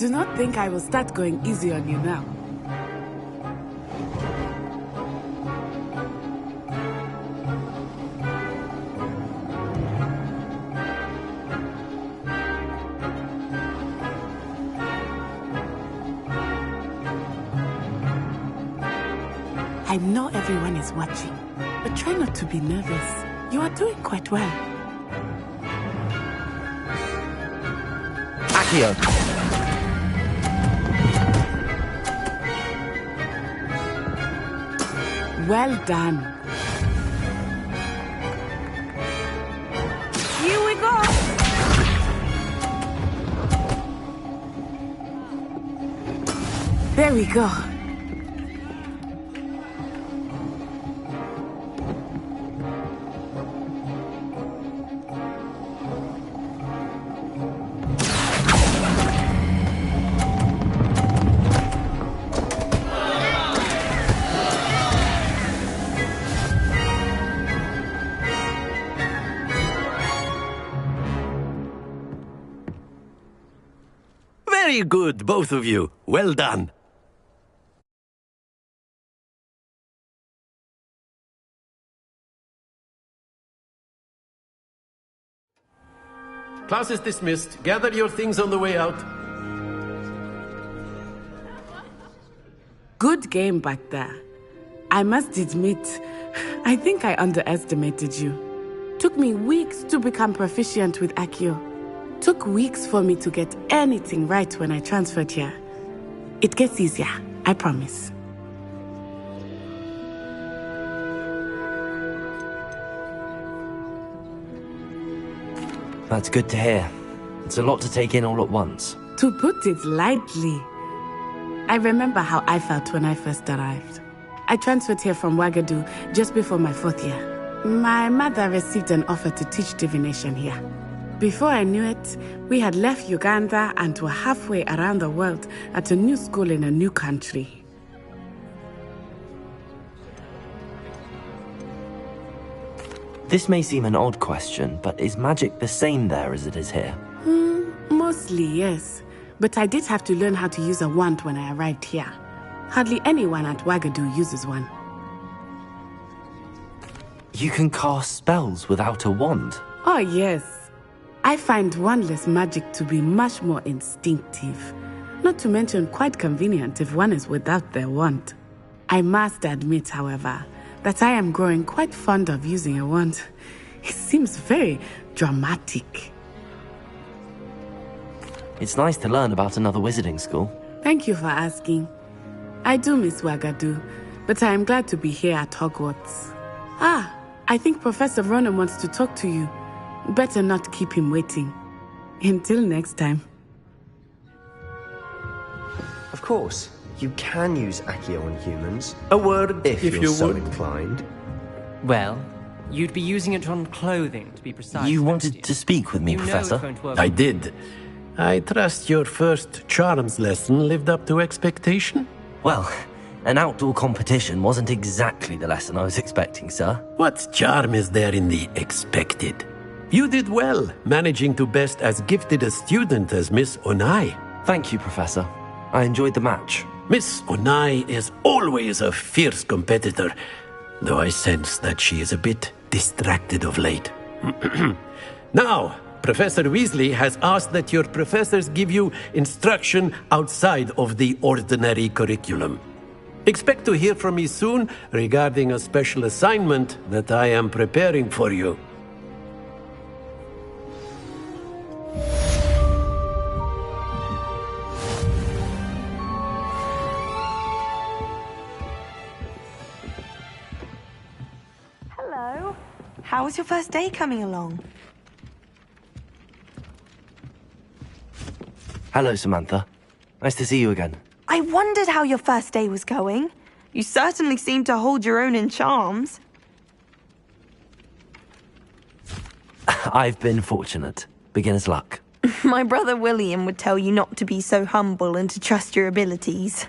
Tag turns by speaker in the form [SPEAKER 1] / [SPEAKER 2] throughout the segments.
[SPEAKER 1] do not think I will start going easy on you now. I know everyone is watching, but try not to be nervous. You are doing quite well.
[SPEAKER 2] Accio.
[SPEAKER 1] Well done. Here we go. There we go.
[SPEAKER 3] Very good, both of you. Well done. Class is dismissed. Gather your things on the way out.
[SPEAKER 1] Good game back there. I must admit, I think I underestimated you. Took me weeks to become proficient with Accio. Took weeks for me to get anything right when I transferred here. It gets easier, I promise.
[SPEAKER 2] That's good to hear. It's a lot to take in all at once.
[SPEAKER 1] To put it lightly, I remember how I felt when I first arrived. I transferred here from Ouagadougou just before my 4th year. My mother received an offer to teach divination here. Before I knew it, we had left Uganda and were halfway around the world at a new school in a new country.
[SPEAKER 2] This may seem an odd question, but is magic the same there as it is here?
[SPEAKER 1] Mostly, yes. But I did have to learn how to use a wand when I arrived here. Hardly anyone at Ouagadougou uses one.
[SPEAKER 2] You can cast spells without a wand?
[SPEAKER 1] Oh, yes. I find wandless magic to be much more instinctive. Not to mention quite convenient if one is without their wand. I must admit, however, that I am growing quite fond of using a wand. It seems very dramatic.
[SPEAKER 2] It's nice to learn about another wizarding school.
[SPEAKER 1] Thank you for asking. I do miss Ouagadougou, but I am glad to be here at Hogwarts. I think Professor Ronan wants to talk to you. Better not keep him waiting. Until next time.
[SPEAKER 4] Of course, you can use Accio on humans.
[SPEAKER 3] A word,
[SPEAKER 4] if you're
[SPEAKER 3] you
[SPEAKER 4] so
[SPEAKER 3] would.
[SPEAKER 4] inclined.
[SPEAKER 5] Well, you'd be using it on clothing, to be precise.
[SPEAKER 2] You wanted to speak with me,
[SPEAKER 5] You know
[SPEAKER 2] Professor?
[SPEAKER 5] it won't work.
[SPEAKER 3] I did. I trust your first charms lesson lived up to expectation?
[SPEAKER 2] Well, an outdoor competition wasn't exactly the lesson I was expecting, sir.
[SPEAKER 3] What charm is there in the expected? You did well, managing to best as gifted a student as Miss Onai.
[SPEAKER 2] Thank you, Professor. I enjoyed the match.
[SPEAKER 3] Miss Onai is always a fierce competitor, though I sense that she is a bit distracted of late. Now, Professor Weasley has asked that your professors give you instruction outside of the ordinary curriculum. Expect to hear from me soon regarding a special assignment that I am preparing for you.
[SPEAKER 6] Hello. How was your first day coming along?
[SPEAKER 2] Hello, Samantha. Nice to see you again.
[SPEAKER 6] I wondered how your first day was going. You certainly seem to hold your own in charms.
[SPEAKER 2] I've been fortunate. Beginner's luck.
[SPEAKER 6] My brother William would tell you not to be so humble and to trust your abilities.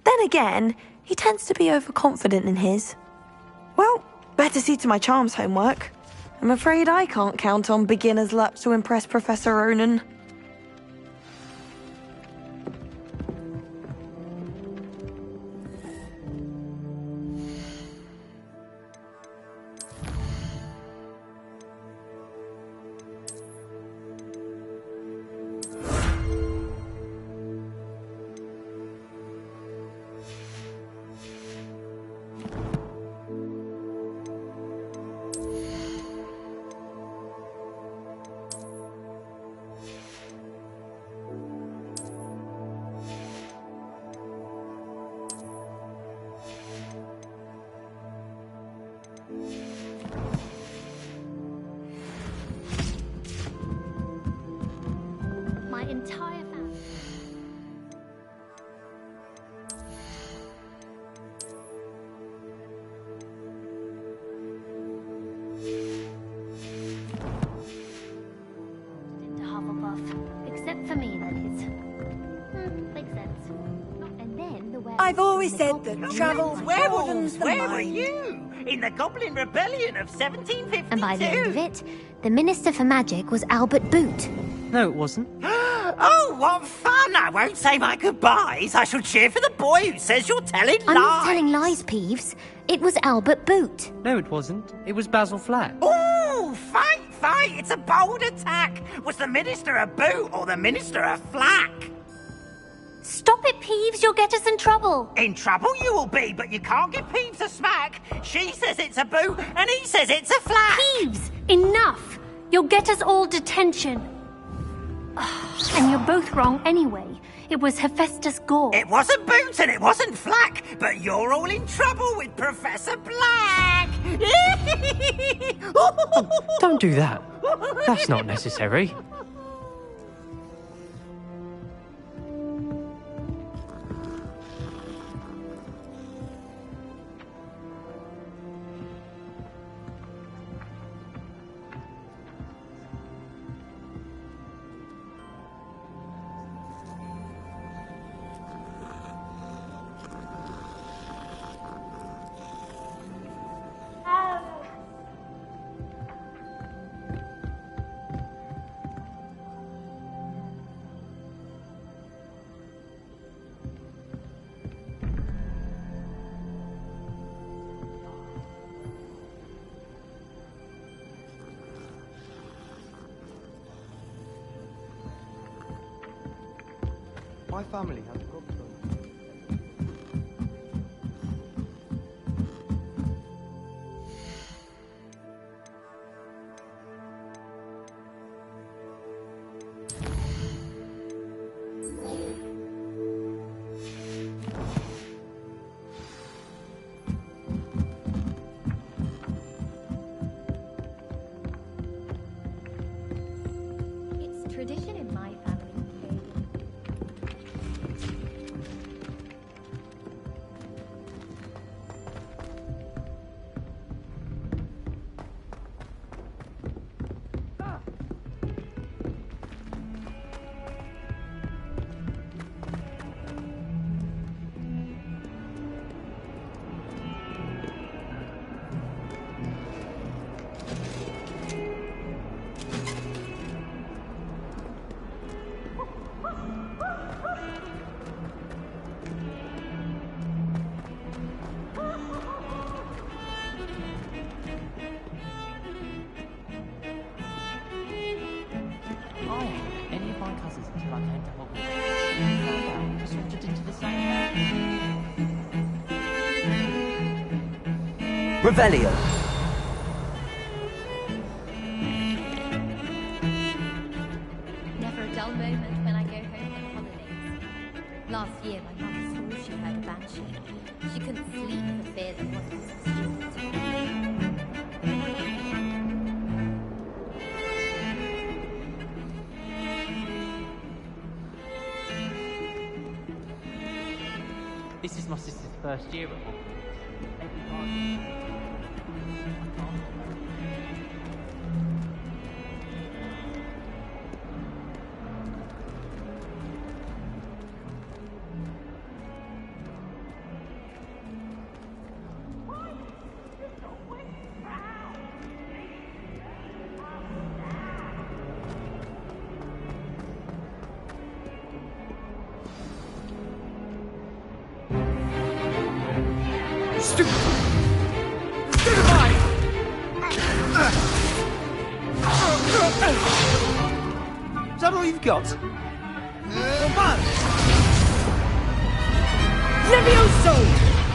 [SPEAKER 6] Then again, he tends to be overconfident in his. Well, better see to my charms homework. I'm afraid I can't count on beginner's luck to impress Professor Ronan. I've always said that travel broadens the
[SPEAKER 7] Where were
[SPEAKER 6] mind.
[SPEAKER 7] you? In the Goblin Rebellion of 1752?
[SPEAKER 8] And by the end of it, the Minister for Magic was Albert Boot.
[SPEAKER 5] No, it wasn't.
[SPEAKER 7] Oh, what fun! I won't say my goodbyes. I shall cheer for the boy who says you're telling lies.
[SPEAKER 8] I'm not telling lies, Peeves. It was Albert Boot.
[SPEAKER 5] No, it wasn't. It was Basil Flack.
[SPEAKER 7] Ooh, fight! It's a bold attack. Was the Minister a boot or the Minister a flack?
[SPEAKER 8] Stop it, Peeves. You'll get us in trouble.
[SPEAKER 7] In trouble you will be, but you can't give Peeves a smack. She says it's a boot, and he says it's a flack.
[SPEAKER 8] Peeves, enough. You'll get us all detention. And you're both wrong anyway. It was Hephaestus Gore.
[SPEAKER 7] It wasn't boot and it wasn't flack, but you're all in trouble with Professor Black.
[SPEAKER 5] Don't do that. That's not necessary.
[SPEAKER 4] My family has a problem.
[SPEAKER 8] It's tradition in my family.
[SPEAKER 5] I hated any of my cousins until I came to Hogwarts. I found out we sorted into the same house.
[SPEAKER 2] Revelio.
[SPEAKER 8] Never a dull moment when I go home on holidays. Last year, my mother swore she heard a banshee. She couldn't sleep for fear that one of us was stupid.
[SPEAKER 5] This is my sister's first year at Hogwarts. Every time. I can't.
[SPEAKER 9] Is that all you've got?
[SPEAKER 10] Levioso!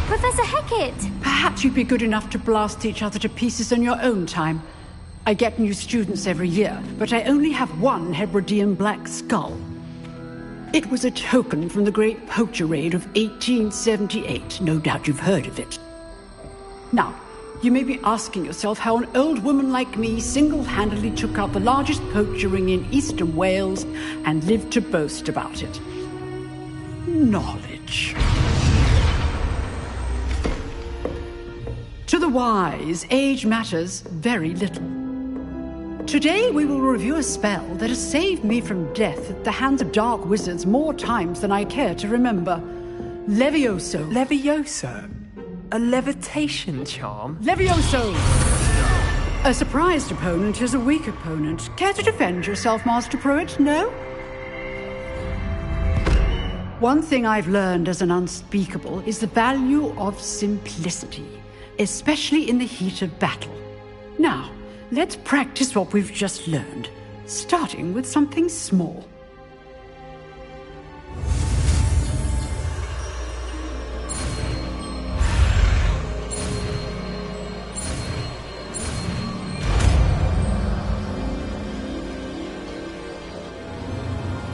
[SPEAKER 8] Professor Hecat!
[SPEAKER 10] Perhaps you'd be good enough to blast each other to pieces in your own time. I get new students every year, but I only have one Hebridean black skull. It was a token from the Great Poacher Raid of 1878. No doubt you've heard of it. Now, you may be asking yourself how an old woman like me single-handedly took out the largest poacher ring in eastern Wales and lived to boast about it. Knowledge. To the wise, age matters very little. Today we will review a spell that has saved me from death at the hands of dark wizards more times than I care to remember. Levioso.
[SPEAKER 4] Levioso? A levitation charm?
[SPEAKER 10] Levioso! A surprised opponent is a weak opponent. Care to defend yourself, Master Pruitt? No? One thing I've learned as an unspeakable is the value of simplicity, especially in the heat of battle. Now, let's practice what we've just learned, starting with something small.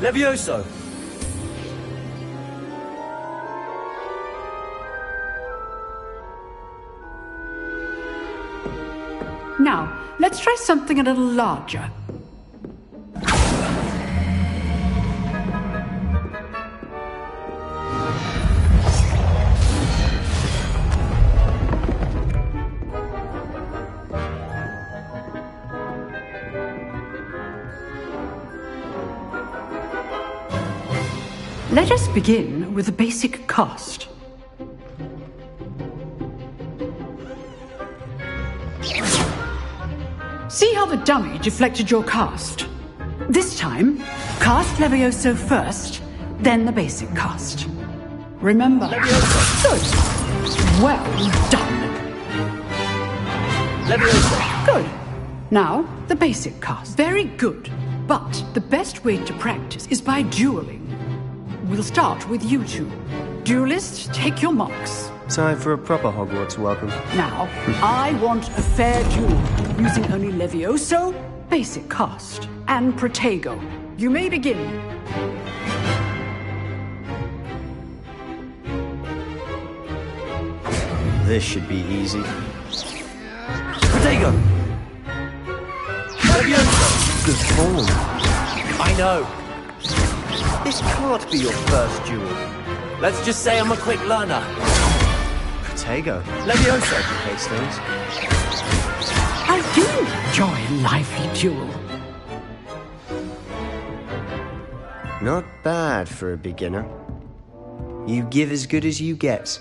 [SPEAKER 2] Levioso!
[SPEAKER 10] Now, let's try something a little larger. Let us begin with a basic cast. See how the dummy deflected your cast? This time, cast Levioso first, then the basic cast. Remember? Levioso. Good. Well done.
[SPEAKER 2] Levioso.
[SPEAKER 10] Good. Now, the basic cast. Very good. But the best way to practice is by dueling. We'll start with you two. Duelists, take your marks.
[SPEAKER 4] Time for a proper Hogwarts welcome.
[SPEAKER 10] Now, I want a fair duel, using only Levioso, basic cast, and Protego. You may begin.
[SPEAKER 4] This should be easy.
[SPEAKER 2] Protego! Levioso!
[SPEAKER 4] Good form.
[SPEAKER 2] I know.
[SPEAKER 4] This can't be your first duel.
[SPEAKER 2] Let's just say I'm a quick learner.
[SPEAKER 4] Protego.
[SPEAKER 2] Levioso.
[SPEAKER 4] Hastings.
[SPEAKER 10] I do enjoy a lively duel.
[SPEAKER 4] Not bad for a beginner. You give as good as you get.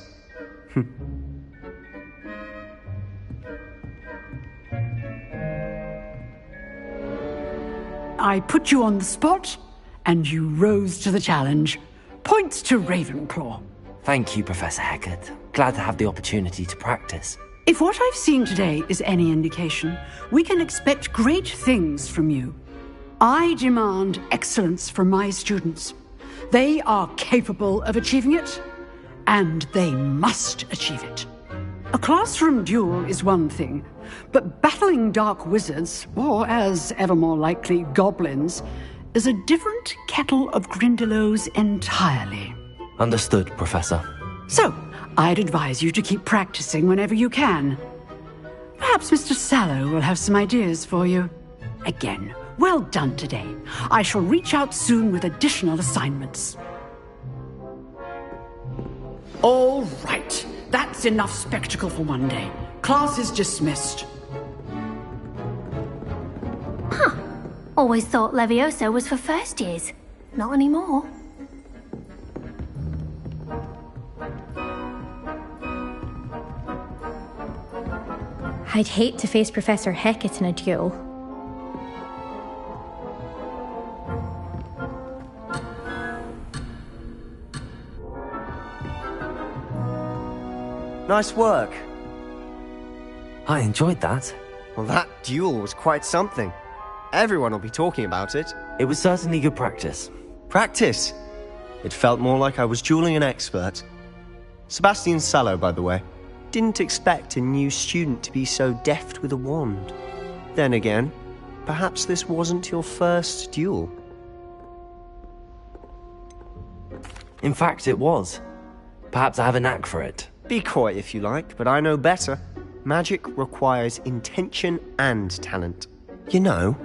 [SPEAKER 10] I put you on the spot, and you rose to the challenge. Points to Ravenclaw.
[SPEAKER 2] Thank you, Professor Hecat. Glad to have the opportunity to practice.
[SPEAKER 10] If what I've seen today is any indication, we can expect great things from you. I demand excellence from my students. They are capable of achieving it, and they must achieve it. A classroom duel is one thing, but battling dark wizards, or as ever more likely, goblins, is a different kettle of Grindylows entirely.
[SPEAKER 2] Understood, Professor.
[SPEAKER 10] So, I'd advise you to keep practicing whenever you can. Perhaps Mr. Sallow will have some ideas for you. Again, well done today. I shall reach out soon with additional assignments. All right. That's enough spectacle for one day. Class is dismissed.
[SPEAKER 8] Huh. Always thought Levioso was for first years. Not anymore. I'd hate to face Professor Hecat in a duel.
[SPEAKER 4] Nice work.
[SPEAKER 2] I enjoyed that.
[SPEAKER 4] Well, that duel was quite something. Everyone will be talking about it.
[SPEAKER 2] It was certainly good practice.
[SPEAKER 4] Practice? It felt more like I was dueling an expert. Sebastian Sallow, by the way. Didn't expect a new student to be so deft with a wand. Then again, perhaps this wasn't your first duel.
[SPEAKER 2] In fact, it was. Perhaps I have a knack for it.
[SPEAKER 4] Be coy if you like, but I know better. Magic requires intention and talent. You know,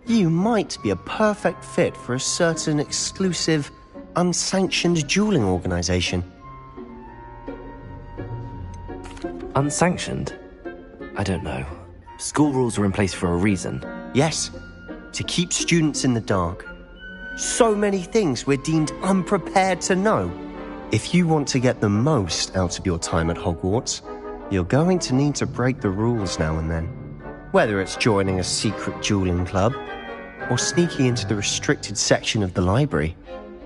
[SPEAKER 4] you might be a perfect fit for a certain exclusive, unsanctioned dueling organization.
[SPEAKER 2] Unsanctioned? I don't know. School rules are in place for a reason.
[SPEAKER 4] Yes, to keep students in the dark. So many things we're deemed unprepared to know. If you want to get the most out of your time at Hogwarts, you're going to need to break the rules now and then. Whether it's joining a secret dueling club or sneaking into the restricted section of the library,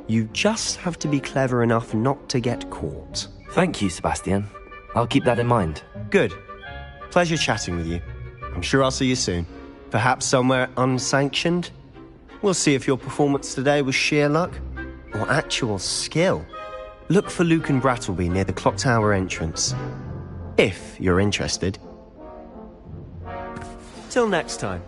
[SPEAKER 4] you just have to be clever enough not to get caught.
[SPEAKER 2] Thank you, Sebastian. I'll keep that in mind.
[SPEAKER 4] Good. Pleasure chatting with you. I'm sure I'll see you soon. Perhaps somewhere unsanctioned? We'll see if your performance today was sheer luck or actual skill. Look for Luke and Brattleby near the clock tower entrance. If you're interested. Till next time.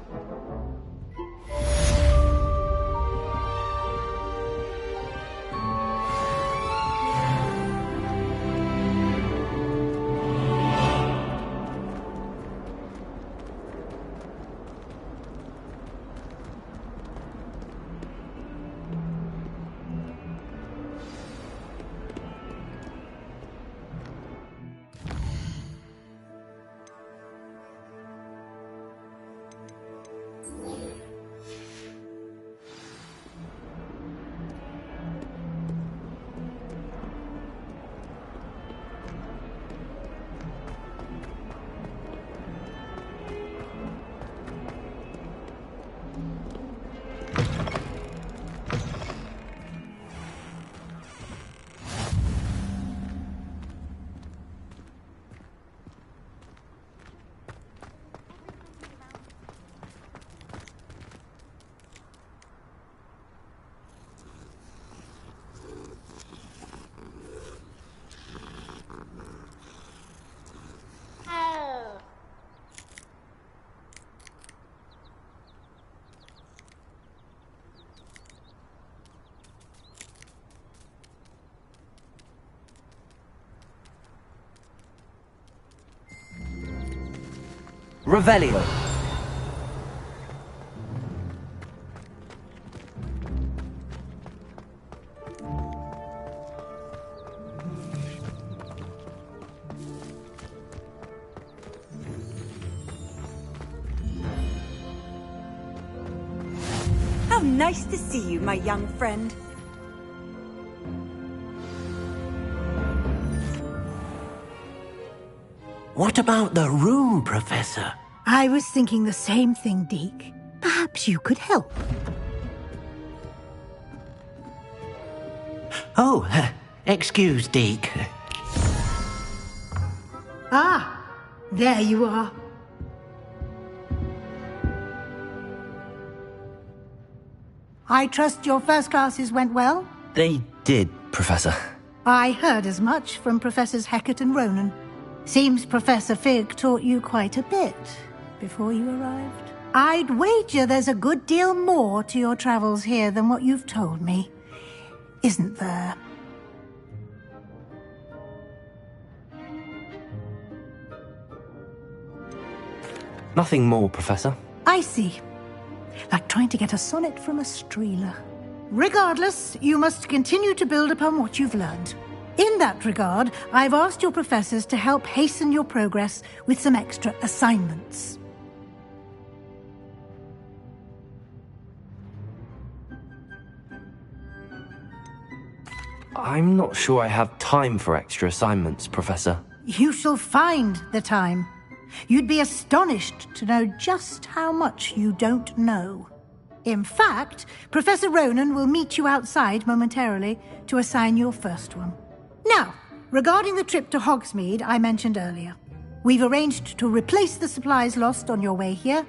[SPEAKER 2] Revelio.
[SPEAKER 9] How nice to see you, my young friend.
[SPEAKER 3] What about the room, Professor?
[SPEAKER 11] I was thinking the same thing, Deke. Perhaps you could help.
[SPEAKER 3] Oh, excuse, Deke.
[SPEAKER 11] Ah, there you are. I trust your first classes went well?
[SPEAKER 2] They did, Professor.
[SPEAKER 11] I heard as much from Professors Hecat and Ronan. Seems Professor Fig taught you quite a bit before you arrived. I'd wager there's a good deal more to your travels here than what you've told me. Isn't there?
[SPEAKER 2] Nothing more, Professor.
[SPEAKER 11] I see. Like trying to get a sonnet from a streeler. Regardless, you must continue to build upon what you've learned. In that regard, I've asked your professors to help hasten your progress with some extra assignments.
[SPEAKER 2] I'm not sure I have time for extra assignments, Professor.
[SPEAKER 11] You shall find the time. You'd be astonished to know just how much you don't know. In fact, Professor Ronan will meet you outside momentarily to assign your first one. Now, regarding the trip to Hogsmeade I mentioned earlier, we've arranged to replace the supplies lost on your way here,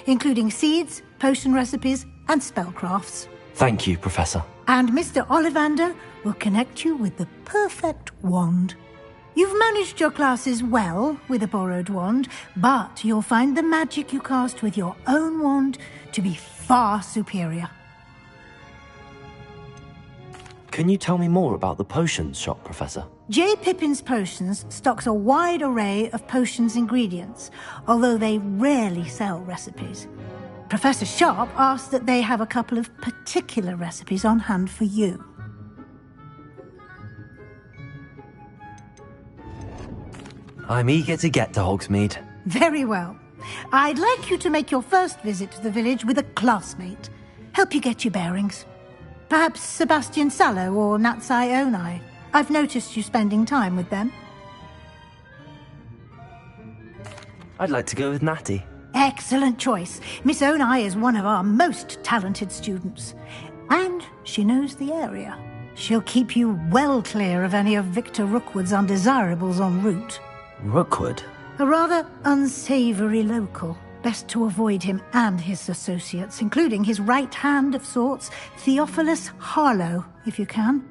[SPEAKER 11] including seeds, potion recipes, and spellcrafts.
[SPEAKER 2] Thank you, Professor.
[SPEAKER 11] And Mr. Ollivander will connect you with the perfect wand. You've managed your classes well with a borrowed wand, but you'll find the magic you cast with your own wand to be far superior.
[SPEAKER 2] Can you tell me more about the potions shop, Professor?
[SPEAKER 11] J. Pippin's Potions stocks a wide array of potions ingredients, although they rarely sell recipes. Professor Sharp asked that they have a couple of particular recipes on hand for you.
[SPEAKER 2] I'm eager to get to Hogsmeade.
[SPEAKER 11] Very well. I'd like you to make your first visit to the village with a classmate. Help you get your bearings. Perhaps Sebastian Sallow or Natsai Onai. I've noticed you spending time with them.
[SPEAKER 2] I'd like to go with Natty.
[SPEAKER 11] Excellent choice. Miss Onai is one of our most talented students. And she knows the area. She'll keep you well clear of any of Victor Rookwood's undesirables en route.
[SPEAKER 2] Rookwood?
[SPEAKER 11] A rather unsavoury local. Best to avoid him and his associates, including his right hand of sorts, Theophilus Harlow, if you can.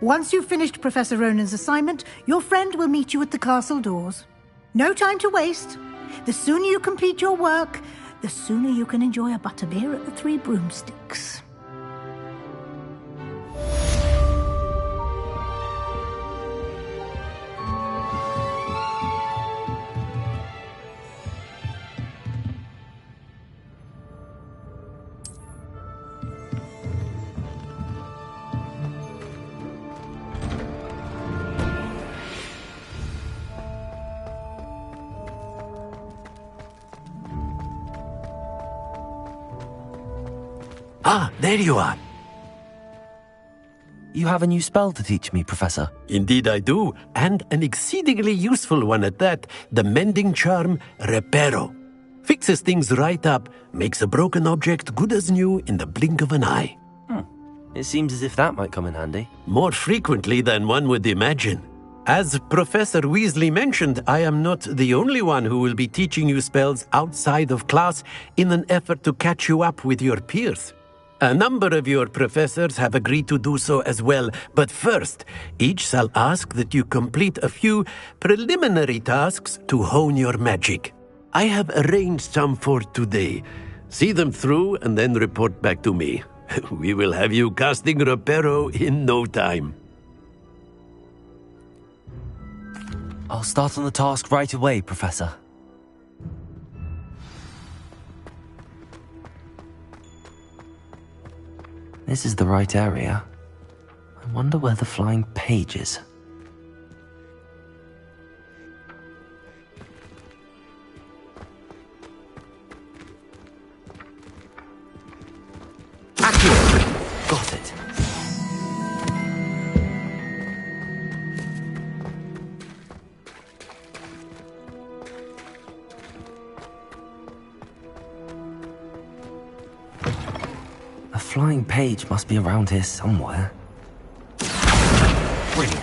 [SPEAKER 11] Once you've finished Professor Ronan's assignment, your friend will meet you at the castle doors. No time to waste. The sooner you complete your work, the sooner you can enjoy a butterbeer at the Three Broomsticks.
[SPEAKER 3] Ah, there you are.
[SPEAKER 2] You have a new spell to teach me, Professor.
[SPEAKER 3] Indeed I do, and an exceedingly useful one at that. The mending charm, Reparo. Fixes things right up, makes a broken object good as new in the blink of an eye.
[SPEAKER 2] It seems as if that might come in handy.
[SPEAKER 3] More frequently than one would imagine. As Professor Weasley mentioned, I am not the only one who will be teaching you spells outside of class in an effort to catch you up with your peers. A number of your professors have agreed to do so as well, but first, each shall ask that you complete a few preliminary tasks to hone your magic. I have arranged some for today. See them through and then report back to me. We will have you casting Reparo in no time.
[SPEAKER 2] I'll start on the task right away, Professor. This is the right area. I wonder where the flying page is.
[SPEAKER 3] Accurate.
[SPEAKER 2] Got it. A flying page must be around here somewhere. Brilliant.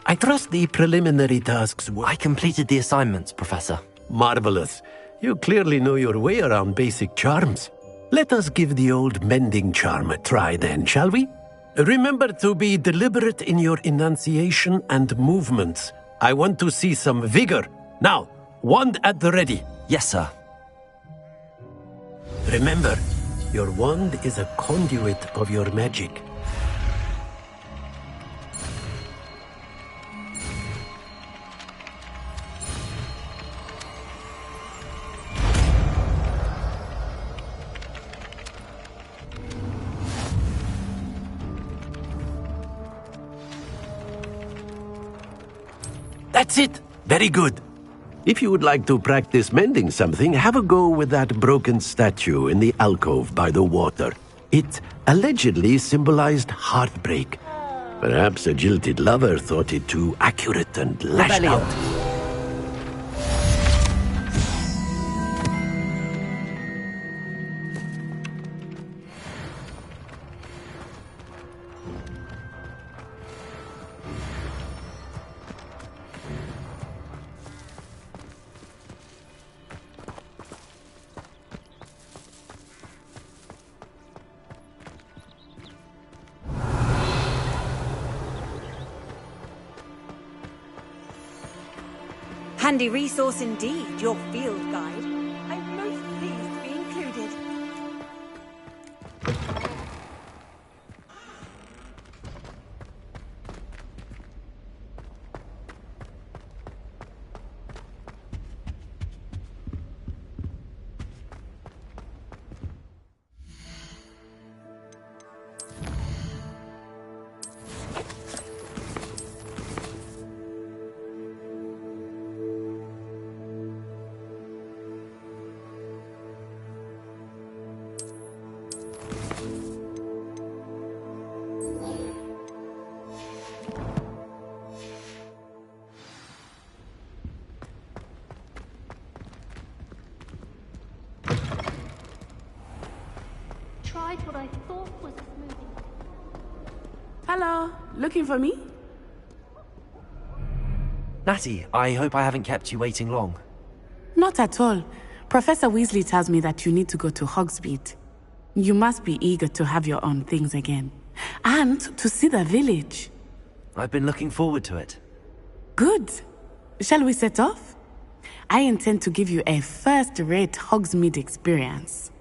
[SPEAKER 3] I trust the preliminary tasks were...
[SPEAKER 2] I completed the assignments, Professor.
[SPEAKER 3] Marvelous. You clearly know your way around basic charms. Let us give the old mending charm a try then, shall we? Remember to be deliberate in your enunciation and movements. I want to see some vigor. Now, wand at the ready.
[SPEAKER 2] Yes, sir.
[SPEAKER 3] Remember, your wand is a conduit of your magic. That's it. Very good. If you would like to practice mending something, have a go with that broken statue in the alcove by the water. It allegedly symbolized heartbreak. Perhaps a jilted lover thought it too accurate and lashed out.
[SPEAKER 9] Handy resource indeed, your field guide. I'm most pleased to be included.
[SPEAKER 8] tried what I thought was a smoothie.
[SPEAKER 1] Hello, looking for me?
[SPEAKER 2] Natty, I hope I haven't kept you waiting long.
[SPEAKER 1] Not at all. Professor Weasley tells me that you need to go to Hogsmeade. You must be eager to have your own things again. And to see the village.
[SPEAKER 2] I've been looking forward to it.
[SPEAKER 1] Good. Shall we set off? I intend to give you a first-rate Hogsmeade experience.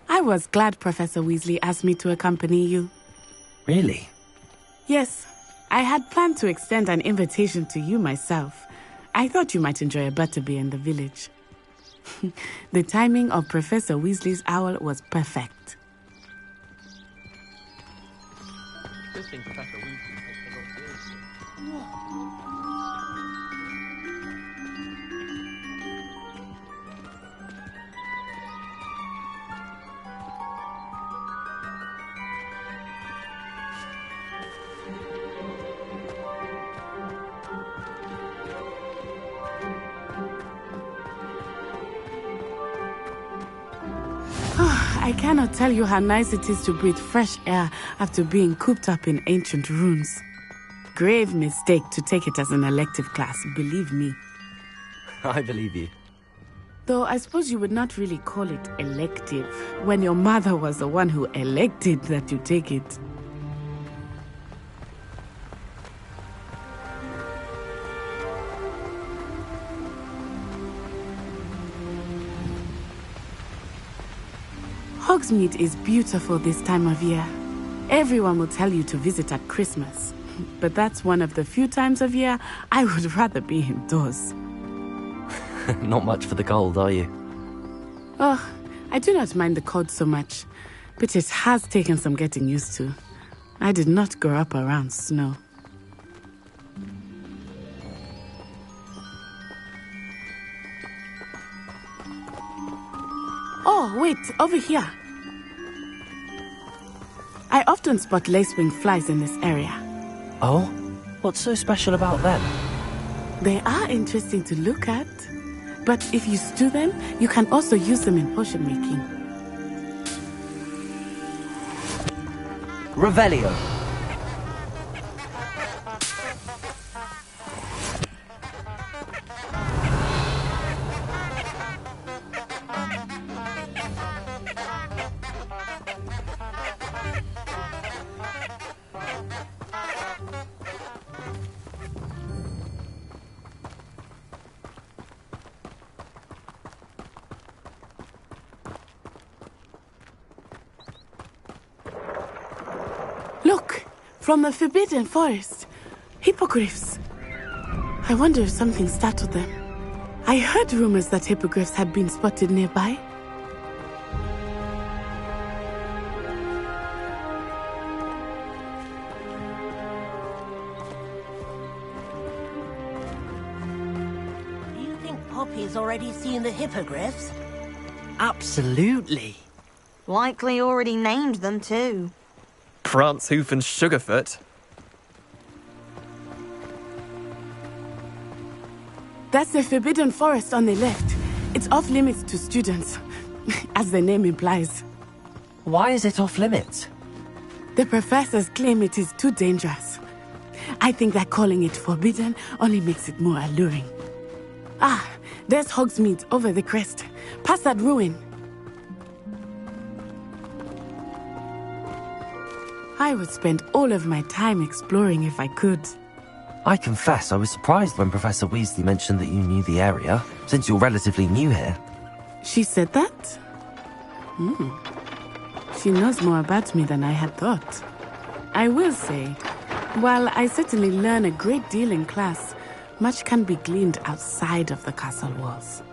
[SPEAKER 1] I was glad Professor Weasley asked me to accompany you.
[SPEAKER 2] Really?
[SPEAKER 1] Yes, I had planned to extend an invitation to you myself. I thought you might enjoy a butterbeer in the village. The timing of Professor Weasley's owl was perfect.
[SPEAKER 5] Good thing Professor Weasley takes the law seriously.
[SPEAKER 1] I cannot tell you how nice it is to breathe fresh air after being cooped up in ancient ruins. Grave mistake to take it as an elective class, believe me.
[SPEAKER 2] I believe you.
[SPEAKER 1] Though I suppose you would not really call it elective when your mother was the one who elected that you take it. Hogsmeade is beautiful this time of year. Everyone will tell you to visit at Christmas. But that's one of the few times of year I would rather be indoors.
[SPEAKER 2] Not much for the cold, are you?
[SPEAKER 1] Oh, I do not mind the cold so much. But it has taken some getting used to. I did not grow up around snow. Oh, wait, over here. I often spot lacewing flies in this area.
[SPEAKER 2] Oh? What's so special about them?
[SPEAKER 1] They are interesting to look at. But if you stew them, you can also use them in potion making.
[SPEAKER 2] Revelio.
[SPEAKER 1] Look, from the Forbidden Forest. Hippogriffs. I wonder if something startled them. I heard rumors that hippogriffs had been spotted nearby.
[SPEAKER 7] Do you think Poppy's already seen the hippogriffs?
[SPEAKER 12] Absolutely.
[SPEAKER 6] Likely already named them too.
[SPEAKER 12] Prance, Hoof and Sugarfoot.
[SPEAKER 1] That's the Forbidden Forest on the left. It's off limits to students, as the name implies.
[SPEAKER 2] Why is it off limits?
[SPEAKER 1] The professors claim it is too dangerous. I think that calling it forbidden only makes it more alluring. Ah, there's Hogsmeade over the crest. Past that ruin. I would spend all of my time exploring if I could.
[SPEAKER 2] I confess I was surprised when Professor Weasley mentioned that you knew the area, since you're relatively new here.
[SPEAKER 1] She said that? She knows more about me than I had thought. I will say, while I certainly learn a great deal in class, much can be gleaned outside of the castle walls.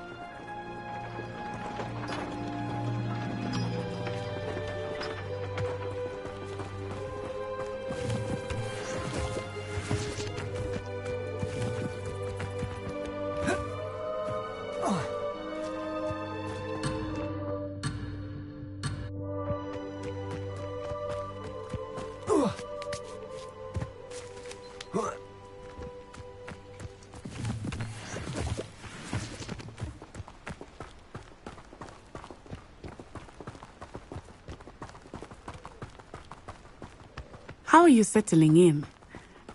[SPEAKER 1] How are you settling in?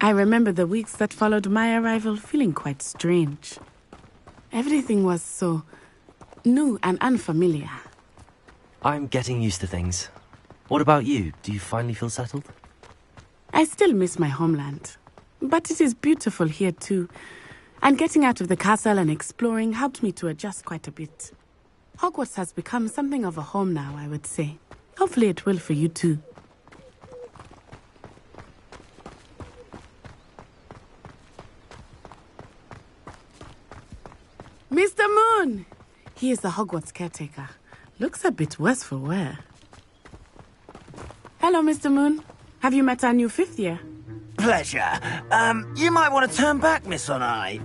[SPEAKER 1] I remember the weeks that followed my arrival feeling quite strange. Everything was so new and unfamiliar.
[SPEAKER 2] I'm getting used to things. What about you? Do you finally feel settled?
[SPEAKER 1] I still miss my homeland, but it is beautiful here too. And getting out of the castle and exploring helped me to adjust quite a bit. Hogwarts has become something of a home now, I would say. Hopefully it will for you too. Mr. Moon! He is the Hogwarts caretaker. Looks a bit worse for wear. Hello, Mr. Moon. Have you met our new 5th year?
[SPEAKER 7] Pleasure. You might want to turn back, Miss Onai.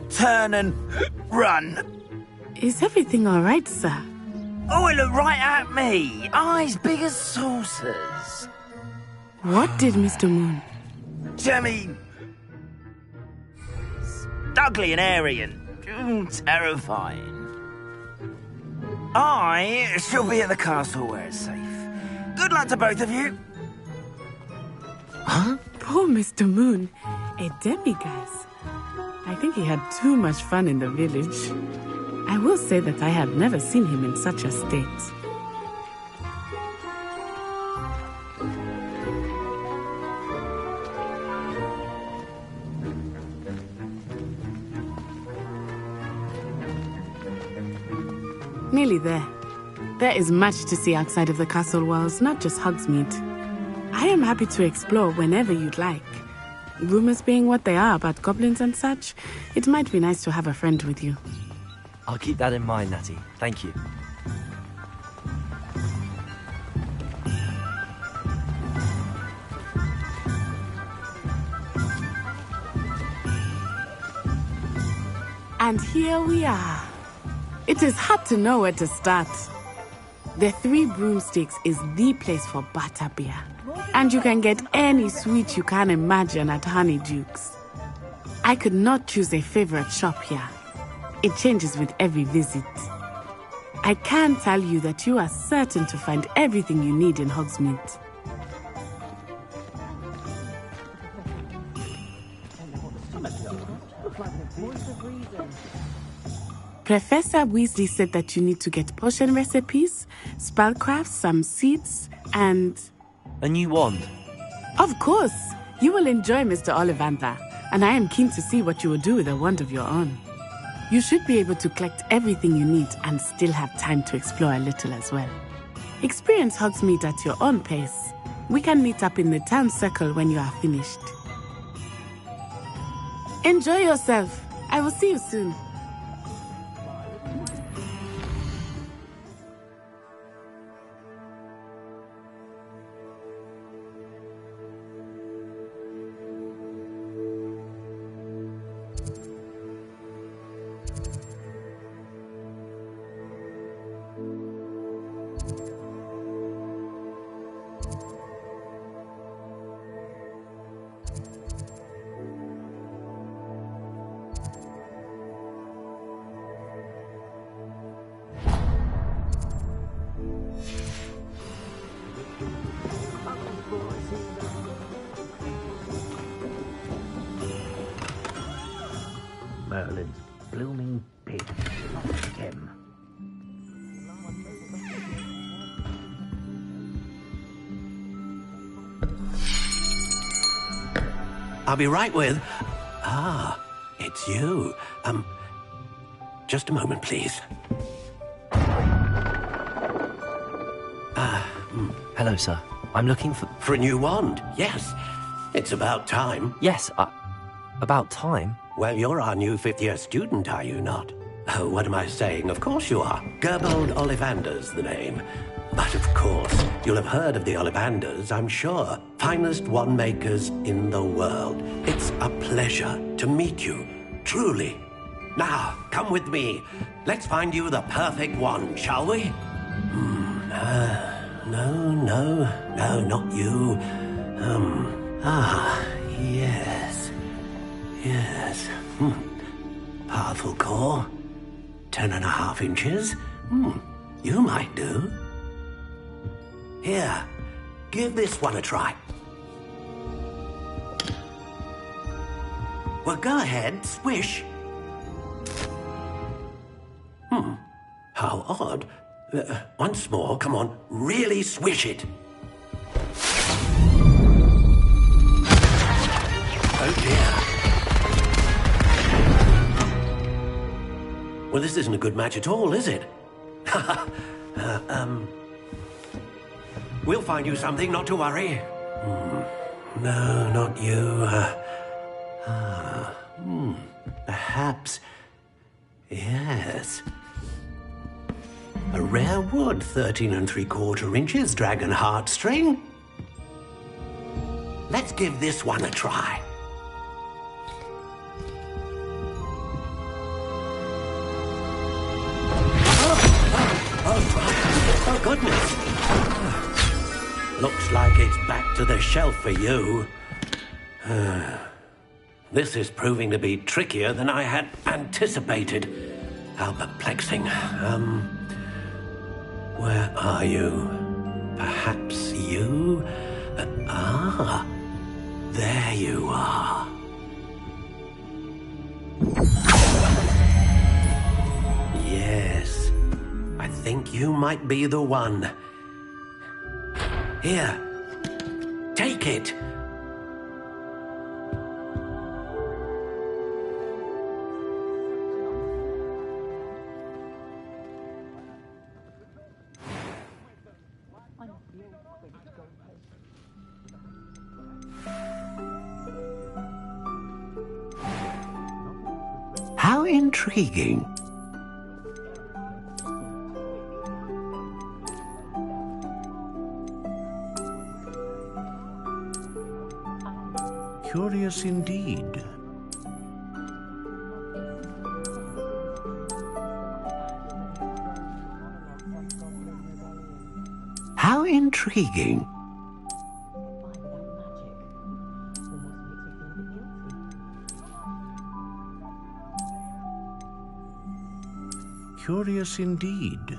[SPEAKER 7] Turn and run.
[SPEAKER 1] Is everything all right, sir?
[SPEAKER 7] Oh, it looked right at me. Eyes big as saucers.
[SPEAKER 1] What did Mr. Moon?
[SPEAKER 7] Jemmy. Ugly and airy and terrifying. I shall be at the castle where it's safe. Good luck to both of you.
[SPEAKER 1] Huh? Poor Mr. Moon. A demiguise. I think he had too much fun in the village. I will say that I have never seen him in such a state. Nearly there. There is much to see outside of the castle walls, not just Hogsmeade. I am happy to explore whenever you'd like. Rumors being what they are about goblins and such, it might be nice to have a friend with you.
[SPEAKER 2] I'll keep that in mind, Natty. Thank you.
[SPEAKER 1] And here we are. It is hard to know where to start. The Three Broomsticks is the place for butterbeer. And you can get any sweet you can imagine at Honeydukes. I could not choose a favorite shop here. It changes with every visit. I can tell you that you are certain to find everything you need in Hogsmeade. Professor Weasley said that you need to get potion recipes, spellcrafts, some seeds, and...
[SPEAKER 2] A new wand?
[SPEAKER 1] Of course! You will enjoy Mr. Ollivander, and I am keen to see what you will do with a wand of your own. You should be able to collect everything you need and still have time to explore a little as well. Experience Hogsmeade at your own pace. We can meet up in the town circle when you are finished. Enjoy yourself. I will see you soon.
[SPEAKER 7] Merlin's blooming pig. Him.
[SPEAKER 3] I'll be right with... Ah, it's you. Just a moment, please.
[SPEAKER 2] Hello, sir. I'm looking for...
[SPEAKER 3] For a new wand, yes. It's about time.
[SPEAKER 2] Yes, about time?
[SPEAKER 3] Well, you're our new 5th-year student, are you not? Oh, what am I saying? Of course you are. Gerbold Ollivander's the name. But of course, you'll have heard of the Ollivanders, I'm sure. Finest wand makers in the world. It's a pleasure to meet you, truly. Now, come with me. Let's find you the perfect wand, shall we? No, not you. Yes. Parthel 10.5 inches. You might do. Here, give this one a try. Well, go ahead, swish. How odd. Once more, come on, really swish it. Oh dear. Well, this isn't a good match at all, is it? We'll find you something, not to worry. No, not you. Perhaps. Yes. A rare wood, 13 3/4 inches, dragon heartstring. Let's give this one a try. Oh, goodness. Looks like it's back to the shelf for you. This is proving to be trickier than I had anticipated. How perplexing. Where are you? Perhaps you? There you are. Yes, I think you might be the one. Here, take it. How intriguing.
[SPEAKER 13] Curious indeed.
[SPEAKER 3] How intriguing.
[SPEAKER 13] Curious indeed.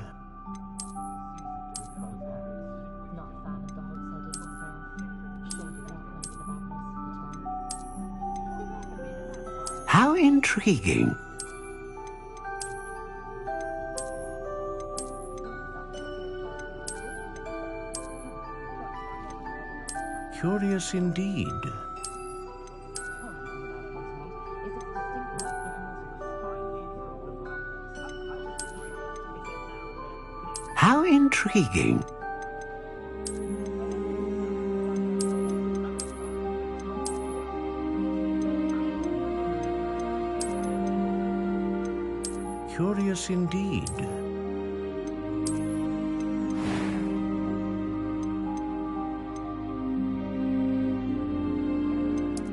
[SPEAKER 3] How intriguing.
[SPEAKER 13] Curious indeed.
[SPEAKER 3] How intriguing.
[SPEAKER 13] Curious indeed.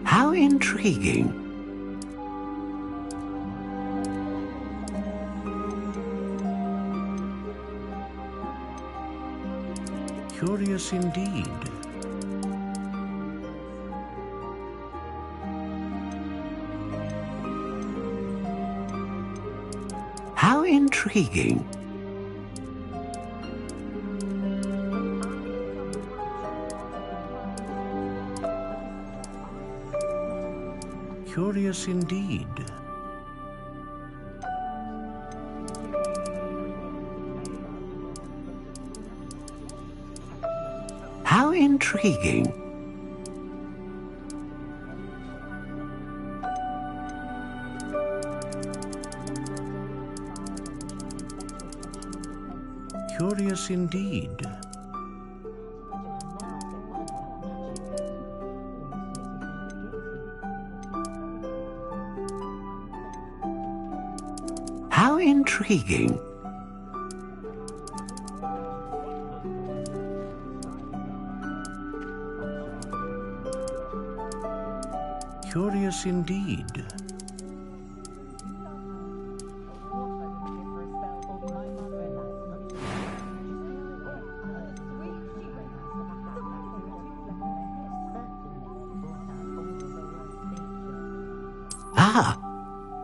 [SPEAKER 3] How intriguing.
[SPEAKER 13] Curious indeed.
[SPEAKER 3] How intriguing.
[SPEAKER 13] Curious indeed.
[SPEAKER 3] How intriguing.
[SPEAKER 13] Curious indeed.
[SPEAKER 3] How intriguing.
[SPEAKER 13] Curious indeed.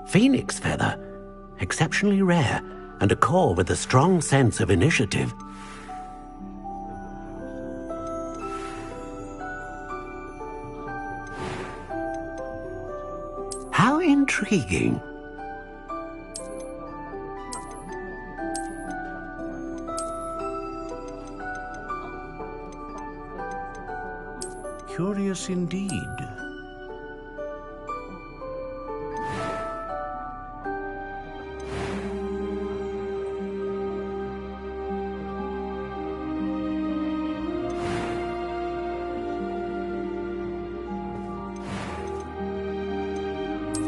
[SPEAKER 3] Phoenix feather. Exceptionally rare, and a core with a strong sense of initiative.
[SPEAKER 7] How intriguing.
[SPEAKER 13] Curious indeed.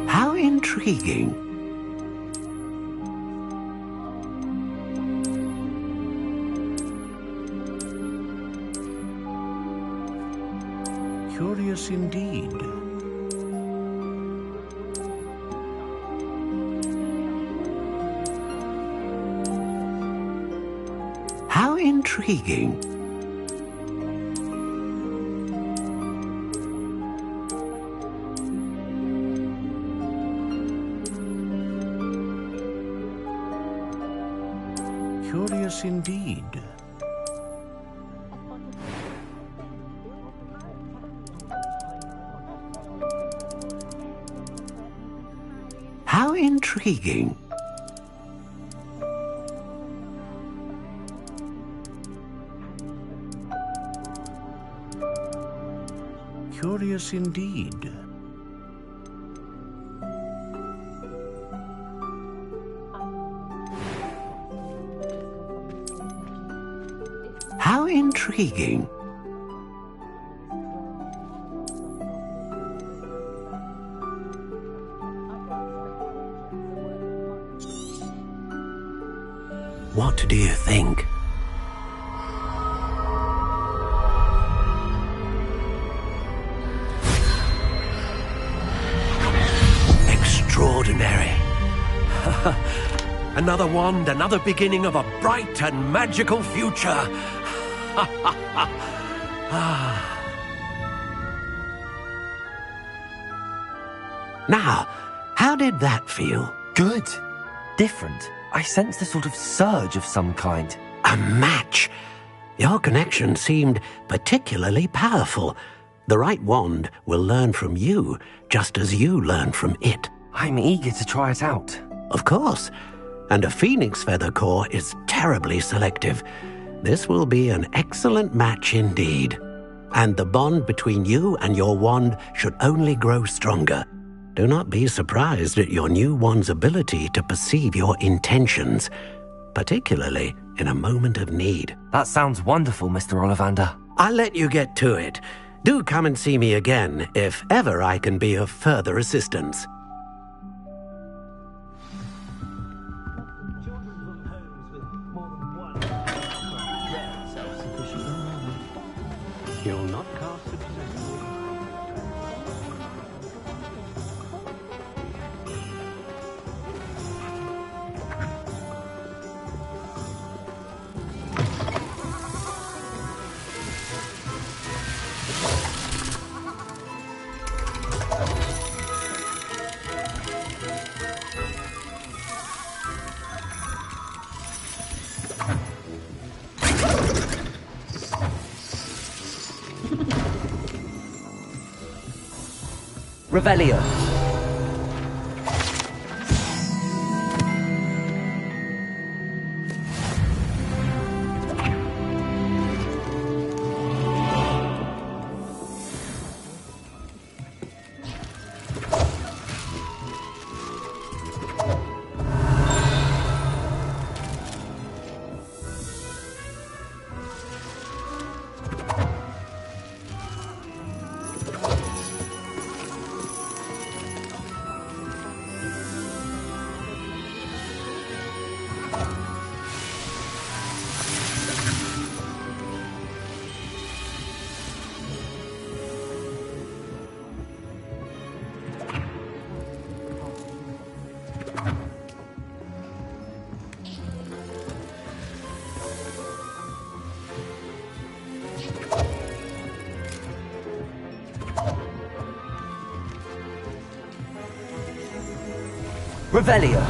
[SPEAKER 7] How intriguing.
[SPEAKER 13] Curious indeed.
[SPEAKER 7] How intriguing.
[SPEAKER 13] Curious indeed.
[SPEAKER 7] How intriguing.
[SPEAKER 13] Curious indeed.
[SPEAKER 7] How intriguing. What do you think? Extraordinary. Another wand, another beginning of a bright and magical future. Now, how did that feel?
[SPEAKER 2] Good. Different. I sensed a sort of surge of some kind.
[SPEAKER 7] A match. Your connection seemed particularly powerful. The right wand will learn from you, just as you learn from it.
[SPEAKER 2] I'm eager to try it out.
[SPEAKER 7] Of course. And a phoenix feather core is terribly selective. This will be an excellent match indeed. And the bond between you and your wand should only grow stronger. Do not be surprised at your new wand's ability to perceive your intentions, particularly in a moment of need.
[SPEAKER 2] That sounds wonderful, Mr. Ollivander.
[SPEAKER 7] I'll let you get to it. Do come and see me again if ever I can be of further assistance.
[SPEAKER 3] You'll not cast a
[SPEAKER 2] Revelio. Revelio.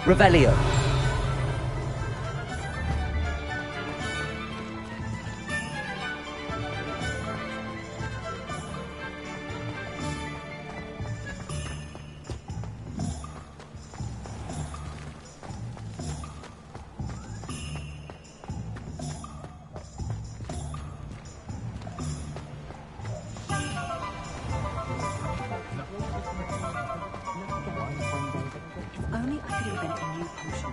[SPEAKER 2] Revelio.
[SPEAKER 9] Only I could invent a new potion.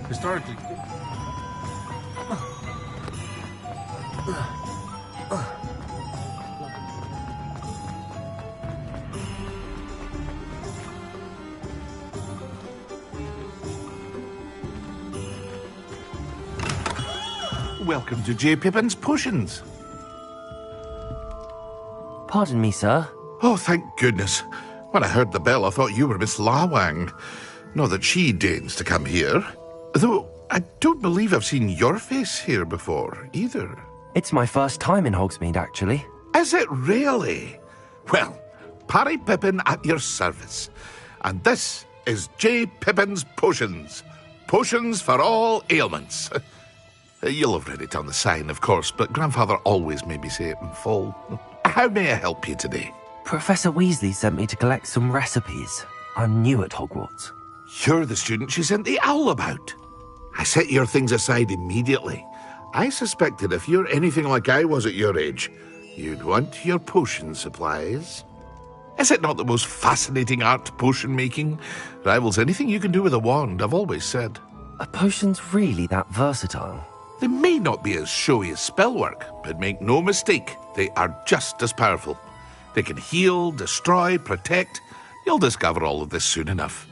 [SPEAKER 13] Historically. Welcome to J. Pippin's Potions.
[SPEAKER 2] Pardon me, sir.
[SPEAKER 14] Oh, thank goodness. When I heard the bell, I thought you were Miss Lawang. Not that she deigns to come here. Though, I don't believe I've seen your face here before, either.
[SPEAKER 2] It's my first time in Hogsmeade, actually.
[SPEAKER 14] Is it really? Well, Parry Pippin at your service. And this is J. Pippin's Potions. Potions for all ailments. You'll have read it on the sign, of course, but Grandfather always made me say it in full. How may I help you today?
[SPEAKER 2] Professor Weasley sent me to collect some recipes. I'm new at Hogwarts.
[SPEAKER 14] You're the student she sent the owl about. I set your things aside immediately. I suspected if you're anything like I was at your age, you'd want your potion supplies. Is it not the most fascinating art, potion making? Rivals anything you can do with a wand, I've always said.
[SPEAKER 2] Are potions really that versatile?
[SPEAKER 14] They may not be as showy as spellwork, but make no mistake, they are just as powerful. They can heal, destroy, protect. You'll discover all of this soon enough.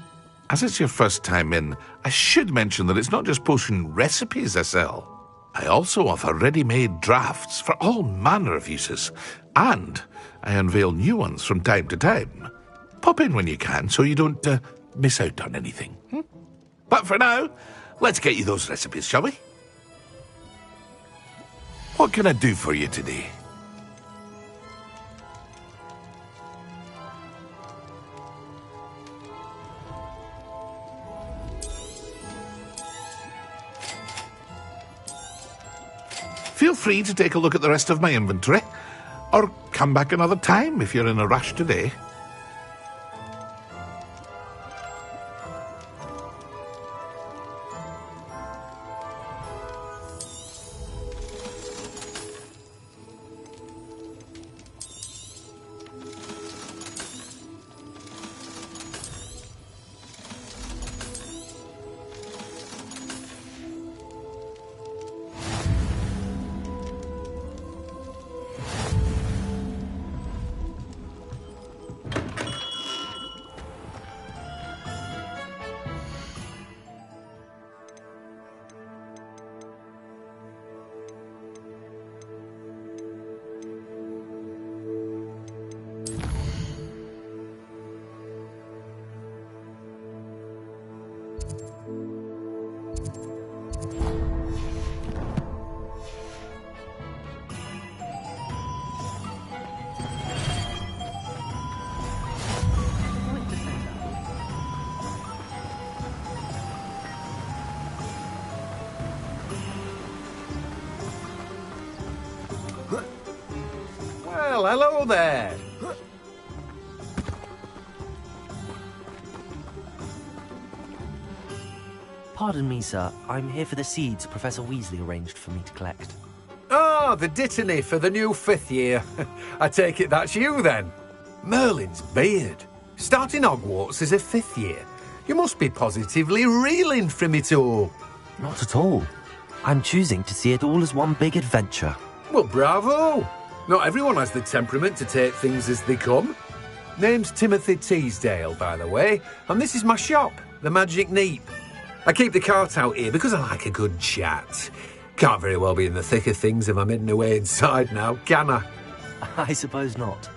[SPEAKER 14] As it's your first time in, I should mention that it's not just potion recipes I sell. I also offer ready-made drafts for all manner of uses, and I unveil new ones from time to time. Pop in when you can so you don't miss out on anything. But for now, let's get you those recipes, shall we? What can I do for you today? Feel free to take a look at the rest of my inventory, or come back another time if you're in a rush today.
[SPEAKER 15] Well, hello there.
[SPEAKER 2] Pardon me, sir. I'm here for the seeds Professor Weasley arranged for me to collect.
[SPEAKER 15] Ah, the dittany for the new 5th year. I take it that's you, then. Merlin's beard. Starting Hogwarts as a 5th year. You must be positively reeling from it all.
[SPEAKER 2] Not at all. I'm choosing to see it all as one big adventure.
[SPEAKER 15] Well, bravo. Not everyone has the temperament to take things as they come. Name's Timothy Teasdale, by the way, and this is my shop, the Magic Neep. I keep the cart out here because I like a good chat. Can't very well be in the thick of things if I'm hidden away inside now, can I?
[SPEAKER 2] I suppose not.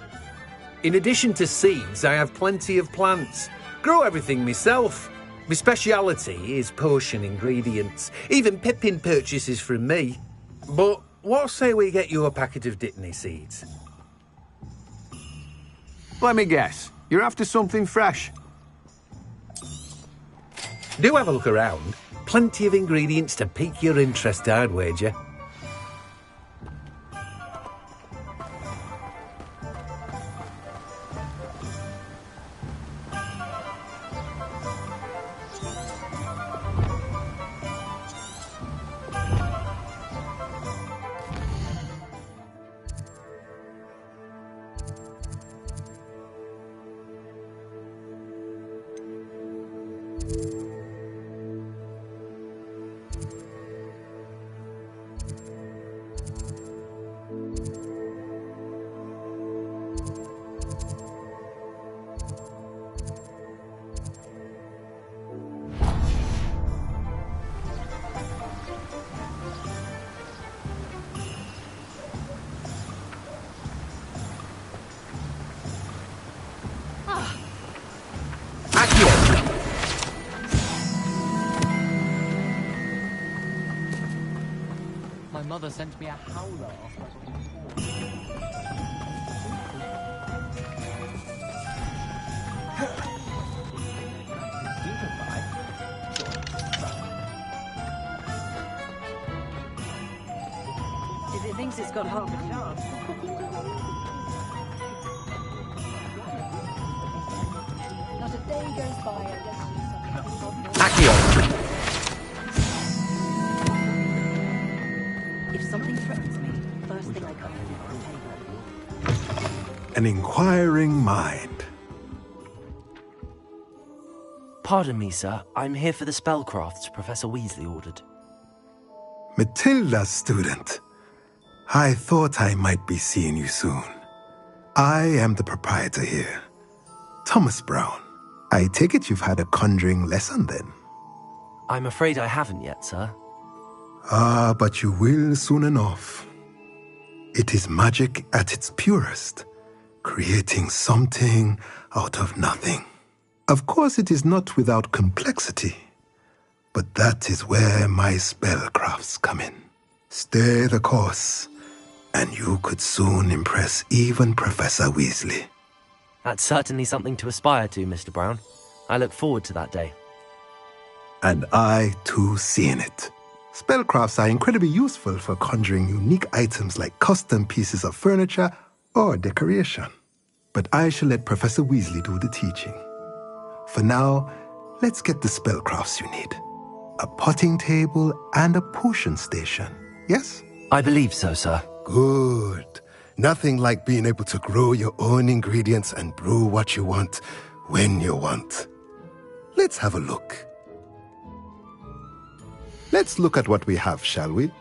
[SPEAKER 15] In addition to seeds, I have plenty of plants. Grow everything myself. My speciality is potion ingredients. Even Pippin purchases from me. But what say we get you a packet of Dittany seeds?
[SPEAKER 16] Let me guess. You're after something fresh.
[SPEAKER 15] Do have a look around. Plenty of ingredients to pique your interest, I'd wager.
[SPEAKER 5] My mother sent me a howler.
[SPEAKER 9] If it thinks it's got half a chance. Not a day goes by I don't do something.
[SPEAKER 15] Accio!
[SPEAKER 9] If something threatens me, first thing I come to is the table.
[SPEAKER 17] An inquiring mind.
[SPEAKER 2] Pardon me, sir. I'm here for the spellcrafts Professor Weasley ordered.
[SPEAKER 17] Matilda, student. I thought I might be seeing you soon. I am the proprietor here, Thomas Brown. I take it you've had a conjuring lesson then?
[SPEAKER 2] I'm afraid I haven't yet, sir.
[SPEAKER 17] Ah, but you will soon enough. It is magic at its purest, creating something out of nothing. Of course, it is not without complexity, but that is where my spellcrafts come in. Stay the course, and you could soon impress even Professor Weasley.
[SPEAKER 2] That's certainly something to aspire to, Mr. Brown. I look forward to that day.
[SPEAKER 17] And I, too, see in it. Spellcrafts are incredibly useful for conjuring unique items like custom pieces of furniture or decoration. But I shall let Professor Weasley do the teaching. For now, let's get the spellcrafts you need. A potting table and a potion station, yes?
[SPEAKER 2] I believe so, sir.
[SPEAKER 17] Good. Nothing like being able to grow your own ingredients and brew what you want when you want. Let's have a look. Let's look at what we have, shall we?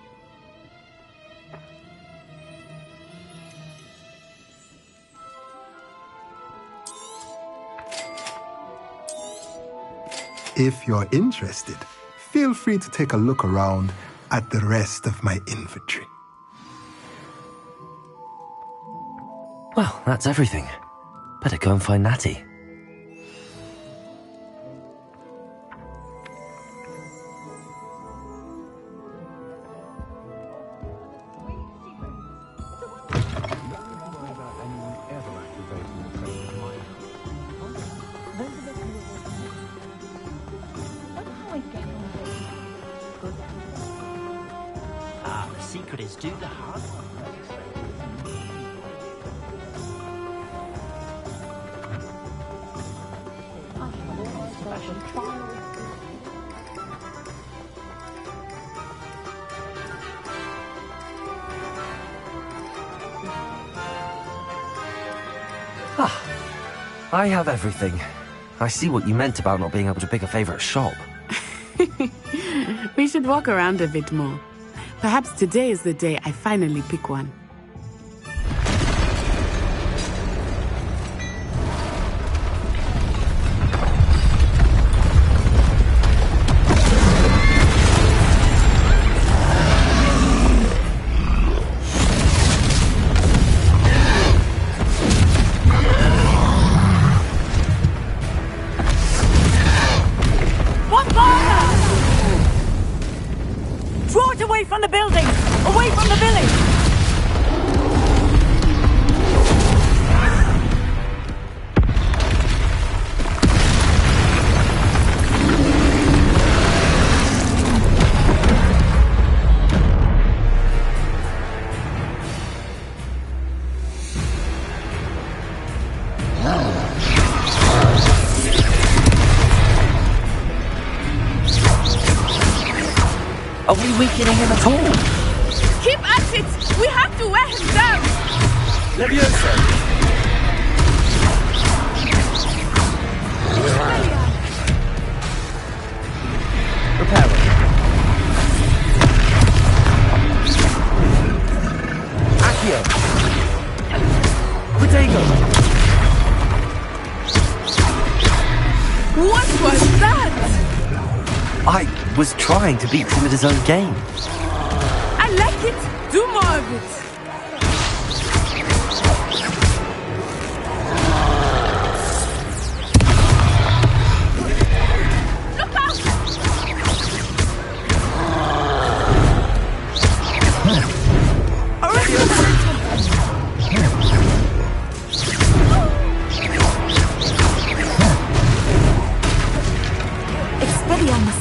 [SPEAKER 17] If you're interested, feel free to take a look around at the rest of my inventory.
[SPEAKER 2] Well, that's everything. Better go and find Natty.
[SPEAKER 5] The secret is do the hard work.
[SPEAKER 2] I have everything. I see what you meant about not being able to pick a favorite shop.
[SPEAKER 1] We should walk around a bit more. Perhaps today is the day I finally pick one.
[SPEAKER 9] Draw it away from the building! Away from the village!
[SPEAKER 2] Are we weakening him at all?
[SPEAKER 1] Keep at it! We have to wear him down!
[SPEAKER 2] Leviosa! Reparo. Accio. Protego.
[SPEAKER 1] What was that?
[SPEAKER 2] I was trying to beat him at his own game.
[SPEAKER 1] I like it. Do more of it. Look out!
[SPEAKER 9] Expelliarmus.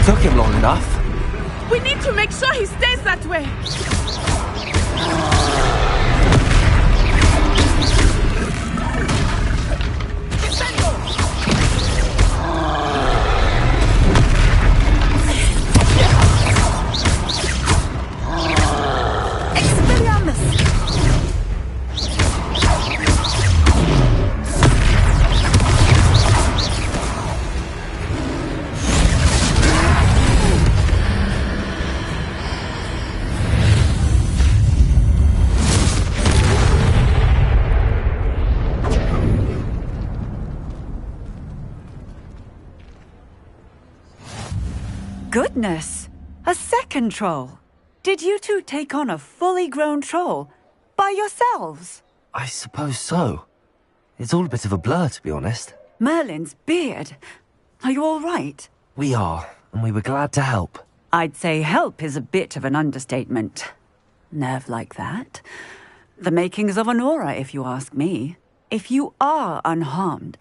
[SPEAKER 2] Took him long enough.
[SPEAKER 1] We need to make sure he stays that way.
[SPEAKER 9] Goodness! A second troll! Did you two take on a fully grown troll? By yourselves?
[SPEAKER 2] I suppose so. It's all a bit of a blur, to be honest.
[SPEAKER 9] Merlin's beard. Are you all right?
[SPEAKER 2] We are, and we were glad to help.
[SPEAKER 9] I'd say help is a bit of an understatement. Nerve like that. The makings of an aura, if you ask me. If you are unharmed,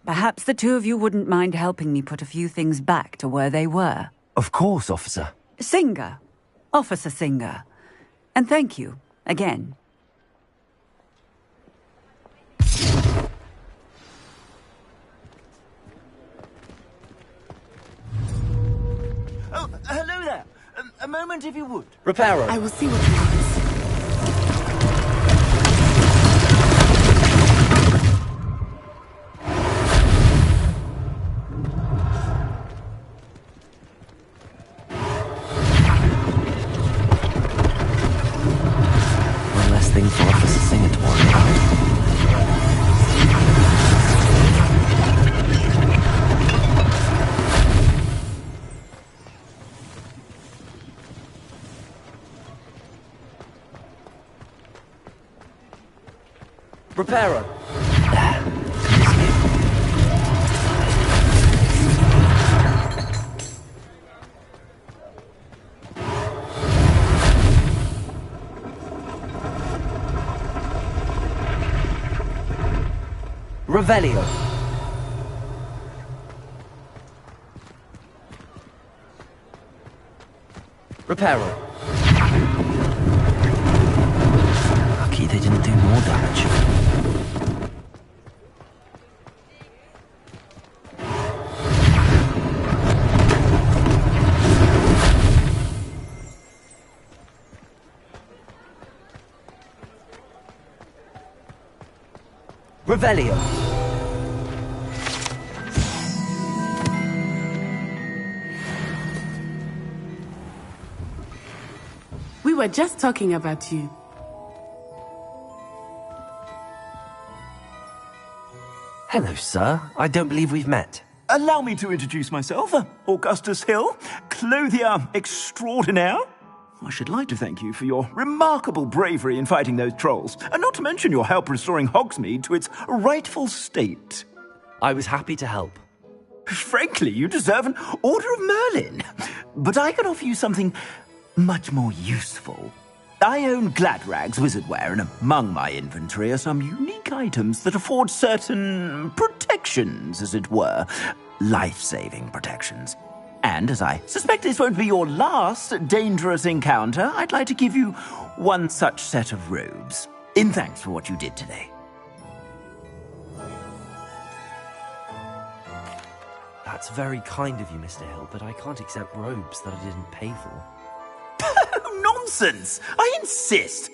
[SPEAKER 9] perhaps the two of you wouldn't mind helping me put a few things back to where they were.
[SPEAKER 2] Of course, officer.
[SPEAKER 9] Singer. Officer Singer. And thank you, again.
[SPEAKER 18] Oh, hello there. A moment if you would.
[SPEAKER 2] Reparo.
[SPEAKER 1] I will see what he wants.
[SPEAKER 2] Thing for Officer Singer to worry about. Reparo. Revelio. Reparo. didn't do more damage. Revelio.
[SPEAKER 1] We were just talking about you.
[SPEAKER 2] Hello, sir. I don't believe we've met.
[SPEAKER 18] Allow me to introduce myself, Augustus Hill, clothier extraordinaire. I should like to thank you for your remarkable bravery in fighting those trolls, and not to mention your help restoring Hogsmeade to its rightful state.
[SPEAKER 2] I was happy to help.
[SPEAKER 18] Frankly, you deserve an Order of Merlin. But I can offer you something much more useful. I own Gladrag's wizardware, and among my inventory are some unique items that afford certain protections, as it were. Life-saving protections. And as I suspect this won't be your last dangerous encounter, I'd like to give you one such set of robes, in thanks for what you did today.
[SPEAKER 2] That's very kind of you, Mr. Hill, but I can't accept robes that I didn't pay for.
[SPEAKER 18] Nonsense! I insist!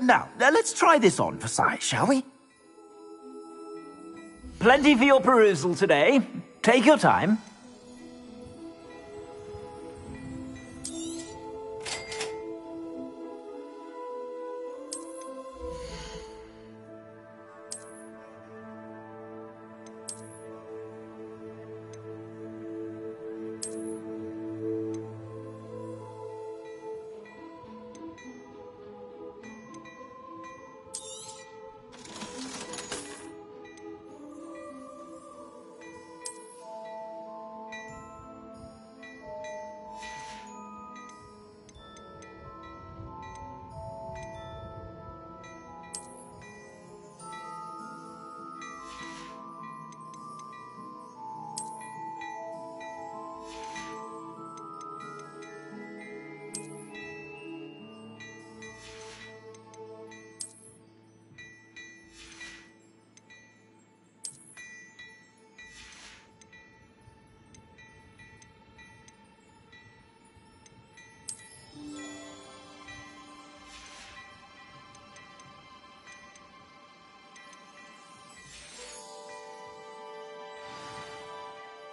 [SPEAKER 18] Now, let's try this on for size, shall we? Plenty for your perusal today. Take your time.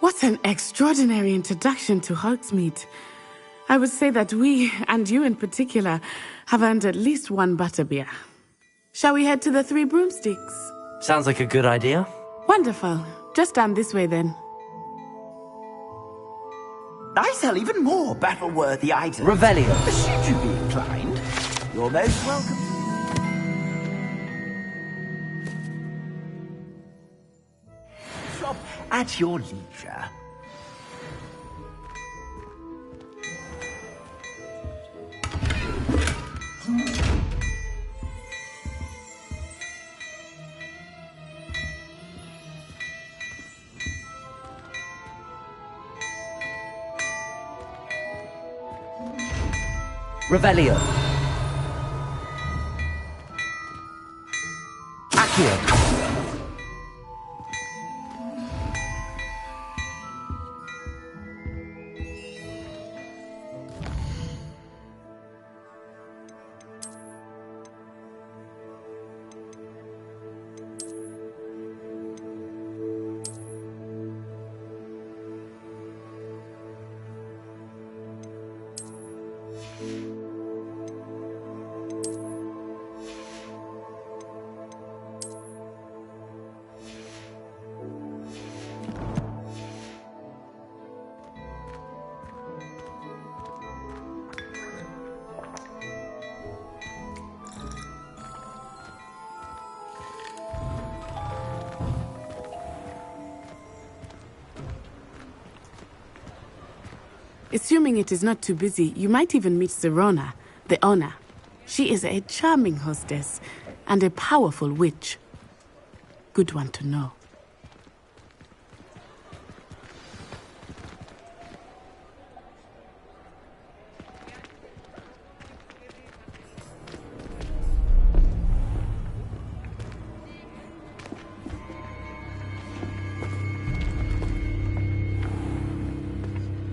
[SPEAKER 1] What an extraordinary introduction to Hogsmeade. I would say that we, and you in particular, have earned at least one butterbeer. Shall we head to the Three Broomsticks?
[SPEAKER 2] Sounds like a good idea.
[SPEAKER 1] Wonderful. Just down this way then.
[SPEAKER 18] I sell even more battle-worthy items.
[SPEAKER 2] Revelio.
[SPEAKER 18] Should you be inclined, you're most welcome. Shop at your leisure.
[SPEAKER 2] Revelio. Accio.
[SPEAKER 1] Assuming it is not too busy, you might even meet Sirona, the owner. She is a charming hostess and a powerful witch. Good one to know.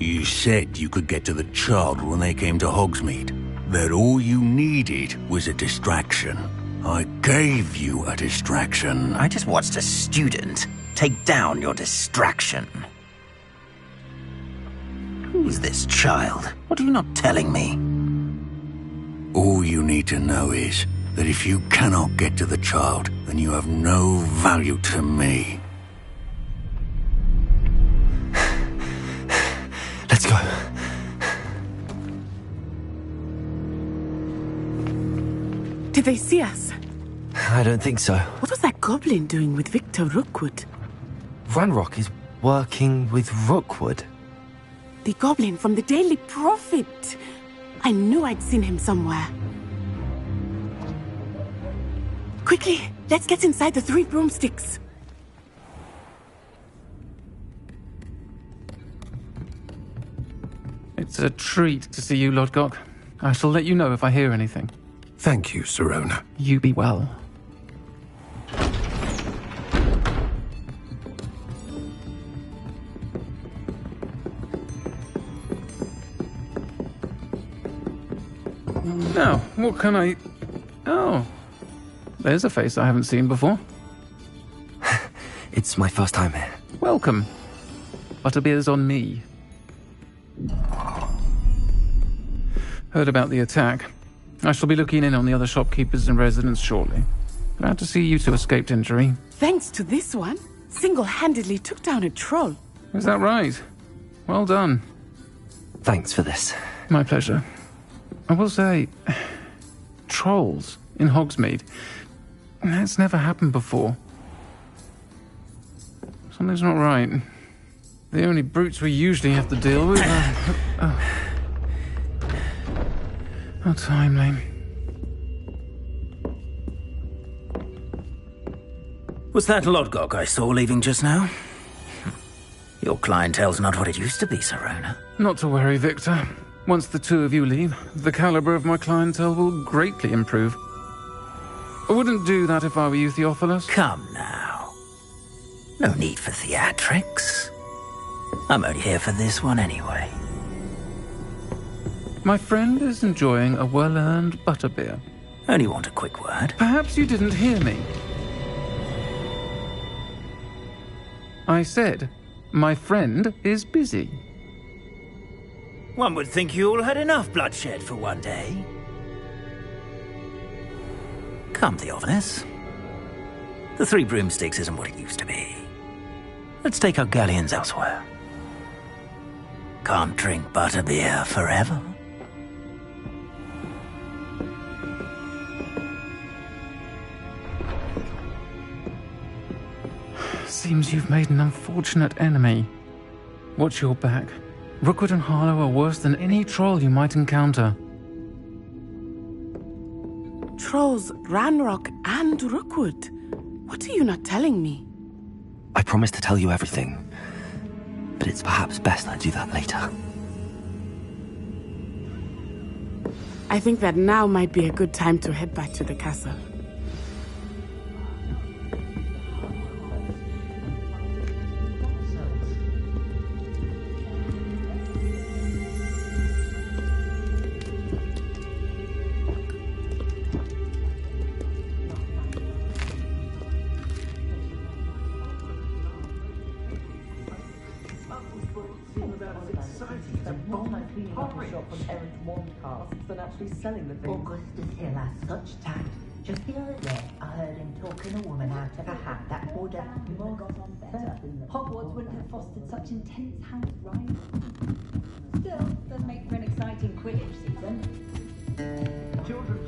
[SPEAKER 19] You said you could get to the child when they came to Hogsmeade. That all you needed was a distraction. I gave you a distraction.
[SPEAKER 18] I just watched a student take down your distraction. Who's this child? What are you not telling me?
[SPEAKER 19] All you need to know is that if you cannot get to the child, then you have no value to me.
[SPEAKER 2] Let's go.
[SPEAKER 1] Did they see us?
[SPEAKER 2] I don't think so.
[SPEAKER 1] What was that goblin doing with Victor Rookwood?
[SPEAKER 2] Ranrock is working with Rookwood.
[SPEAKER 1] The goblin from the Daily Prophet. I knew I'd seen him somewhere. Quickly, let's get inside the 3 broomsticks.
[SPEAKER 20] It's a treat to see you, Lodgok. I shall let you know if I hear anything.
[SPEAKER 13] Thank you, Sirona.
[SPEAKER 20] You be well. Now, what can I... Oh, there's a face I haven't seen before.
[SPEAKER 2] It's my first time here.
[SPEAKER 20] Welcome. Butterbeer's on me. Heard about the attack. I shall be looking in on the other shopkeepers and residents shortly. Glad to see you two escaped injury.
[SPEAKER 1] Thanks to this one, single-handedly took down a troll.
[SPEAKER 20] Is that right? Well done.
[SPEAKER 2] Thanks for this.
[SPEAKER 20] My pleasure. I will say, trolls in Hogsmeade. That's never happened before. Something's not right. The only brutes we usually have to deal with are... How timely.
[SPEAKER 18] Was that Lodgok I saw leaving just now? Your clientele's not what it used to be, Sirona.
[SPEAKER 20] Not to worry, Victor. Once the two of you leave, the caliber of my clientele will greatly improve. I wouldn't do that if I were you, Theophilus.
[SPEAKER 18] Come now. No need for theatrics. I'm only here for this one anyway.
[SPEAKER 20] My friend is enjoying a well-earned butterbeer.
[SPEAKER 18] Only want a quick word.
[SPEAKER 20] Perhaps you didn't hear me. I said, my friend is busy.
[SPEAKER 18] One would think you all had enough bloodshed for one day. Come, Theophilus. The 3 broomsticks isn't what it used to be. Let's take our galleons elsewhere. Can't drink butterbeer forever.
[SPEAKER 20] Seems you've made an unfortunate enemy. Watch your back. Rookwood and Harlow are worse than any troll you might encounter.
[SPEAKER 1] Trolls, Ranrock, and Rookwood. What are you not telling me?
[SPEAKER 2] I promise to tell you everything, but it's perhaps best I do that later.
[SPEAKER 1] I think that now might be a good time to head back to the castle.
[SPEAKER 21] Selling the thing. Augustus Hill has such tact. Just the other day, I heard him talking a woman out of a hat that would have more got on better.
[SPEAKER 22] Hogwarts wouldn't have fostered such intense house rivalry. Still, does make for an exciting Quidditch season.
[SPEAKER 21] Children.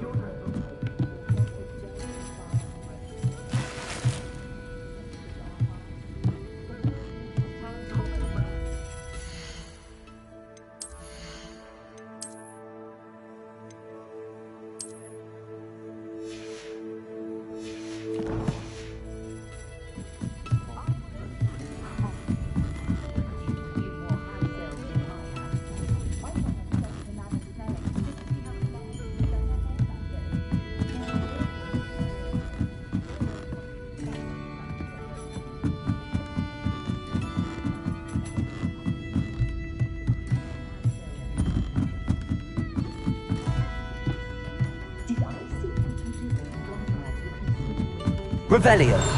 [SPEAKER 2] Revelio.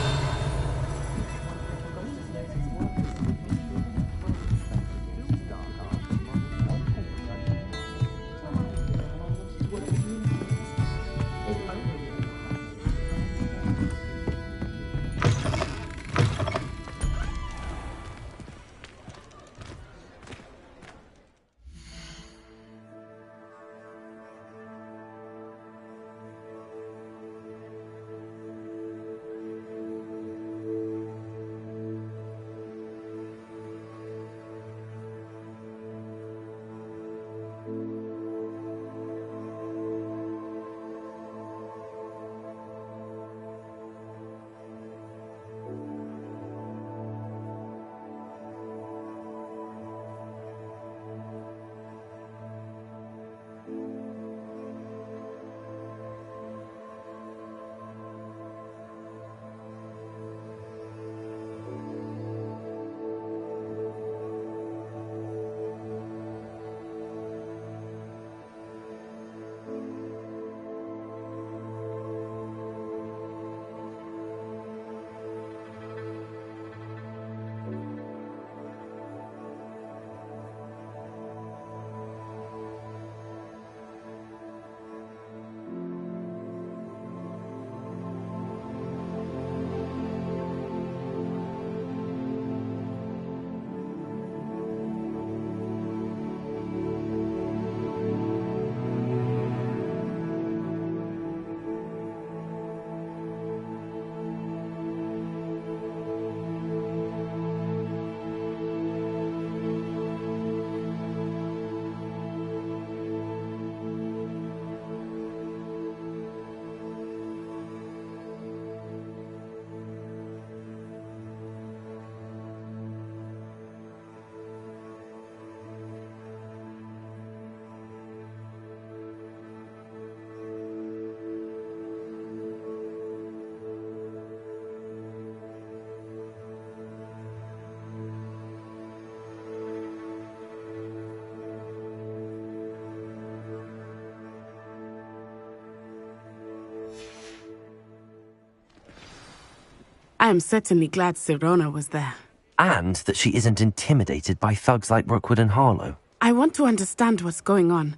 [SPEAKER 1] I am certainly glad Sirona was there.
[SPEAKER 2] And that she isn't intimidated by thugs like Rookwood and Harlow.
[SPEAKER 1] I want to understand what's going on,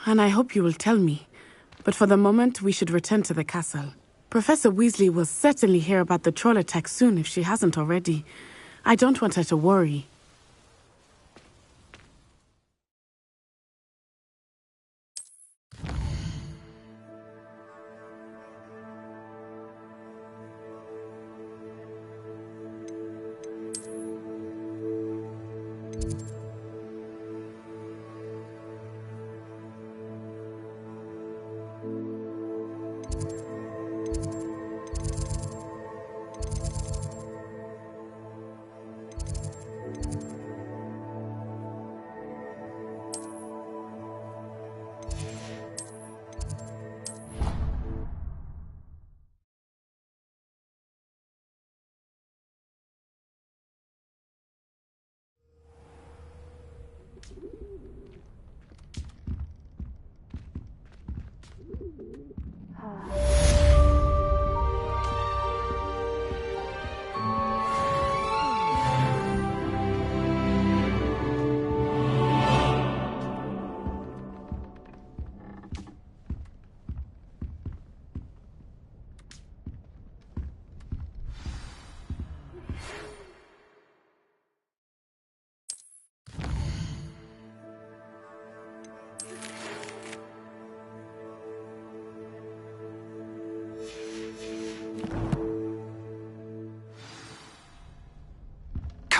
[SPEAKER 1] and I hope you will tell me. But for the moment, we should return to the castle. Professor Weasley will certainly hear about the troll attack soon if she hasn't already. I don't want her to worry.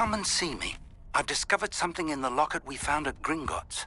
[SPEAKER 4] Come and see me. I've discovered something in the locket we found at Gringotts.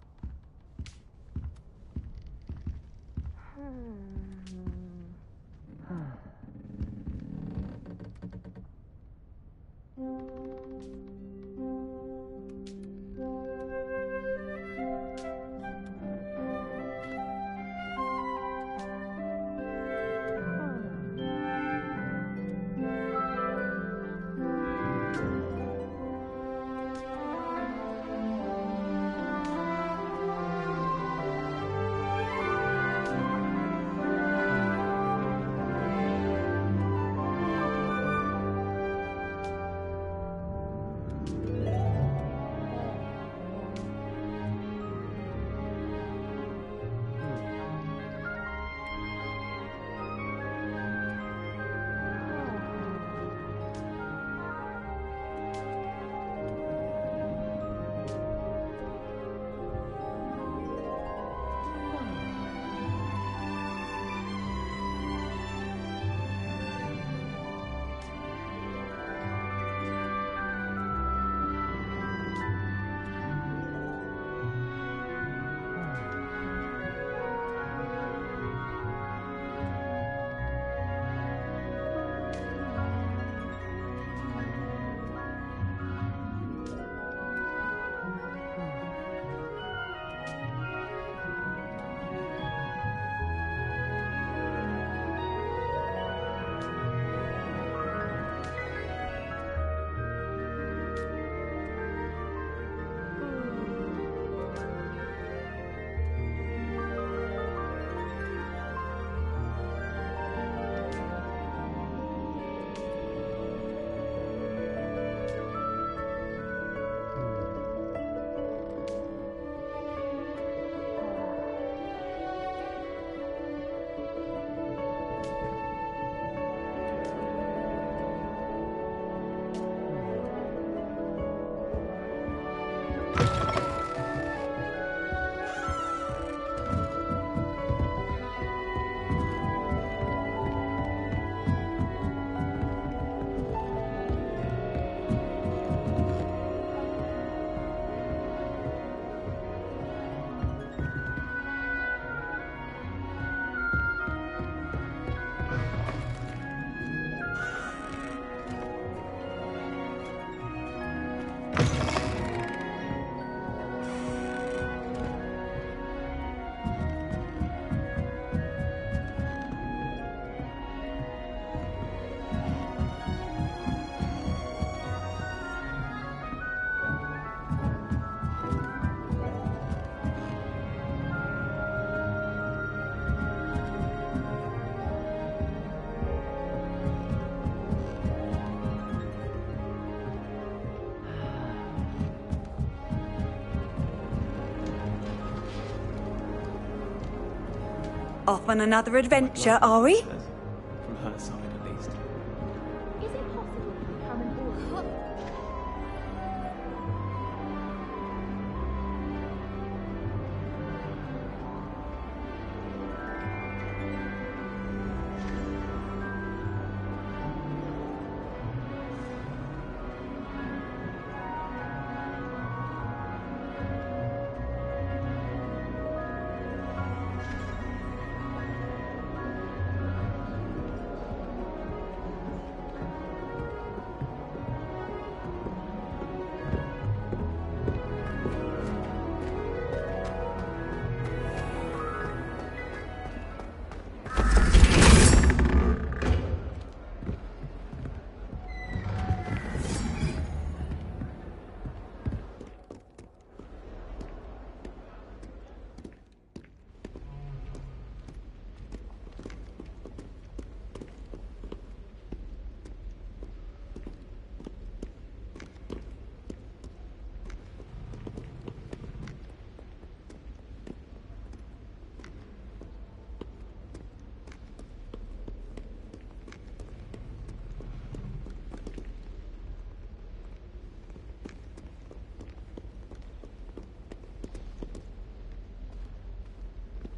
[SPEAKER 9] Off on another adventure, are we?
[SPEAKER 12] From her side, at least.
[SPEAKER 8] Is it possible to become an aura?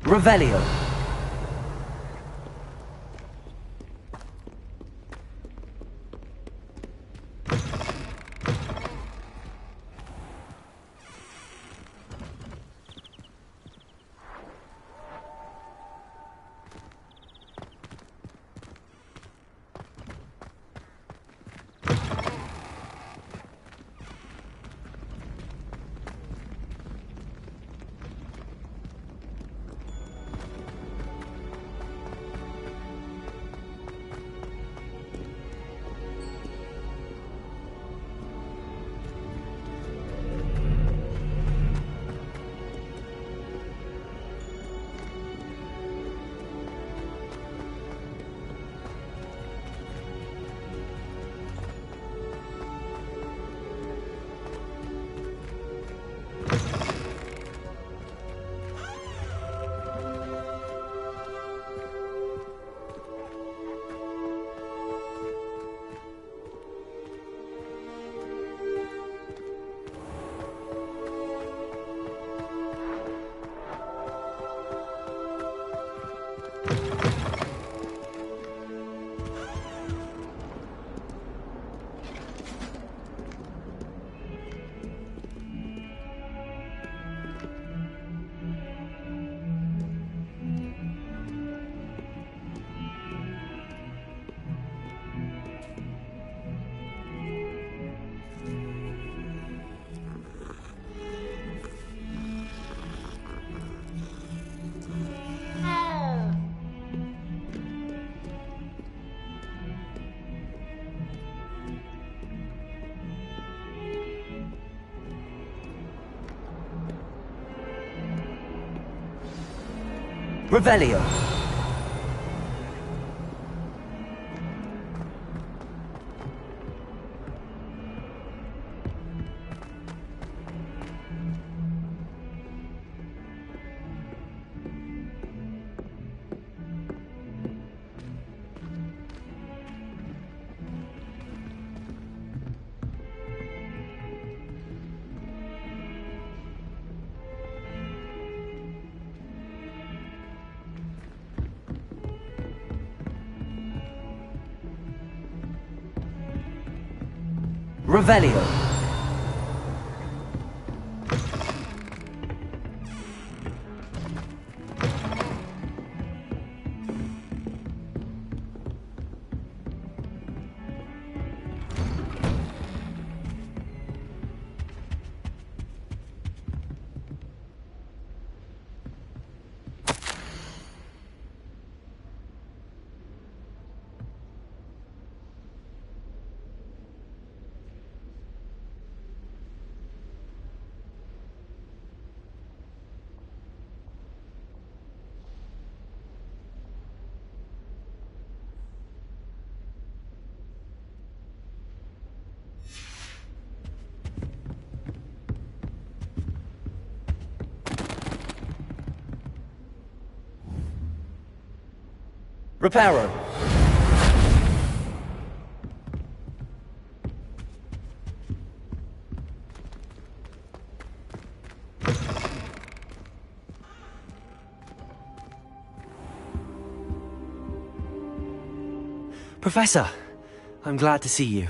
[SPEAKER 2] Revelio. Revelio. Revelio. Reparo. Professor, I'm glad to see you.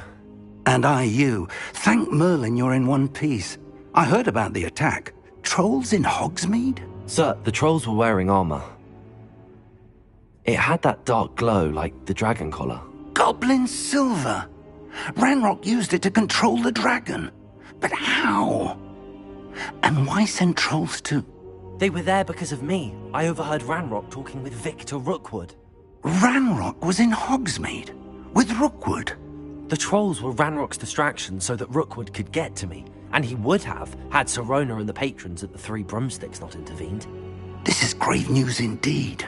[SPEAKER 4] And I you. Thank Merlin you're in one piece. I heard about the attack. Trolls in Hogsmeade?
[SPEAKER 2] Sir, the trolls were wearing armor. It had that dark glow like the dragon collar.
[SPEAKER 4] Goblin silver! Ranrock used it to control the dragon. But how? And why send trolls to...
[SPEAKER 2] They were there because of me. I overheard Ranrock talking with Victor Rookwood.
[SPEAKER 4] Ranrock was in Hogsmeade? With Rookwood?
[SPEAKER 2] The trolls were Ranrock's distraction so that Rookwood could get to me. And he would have, had Sirona and the patrons at the Three Broomsticks not intervened.
[SPEAKER 4] This is grave news indeed.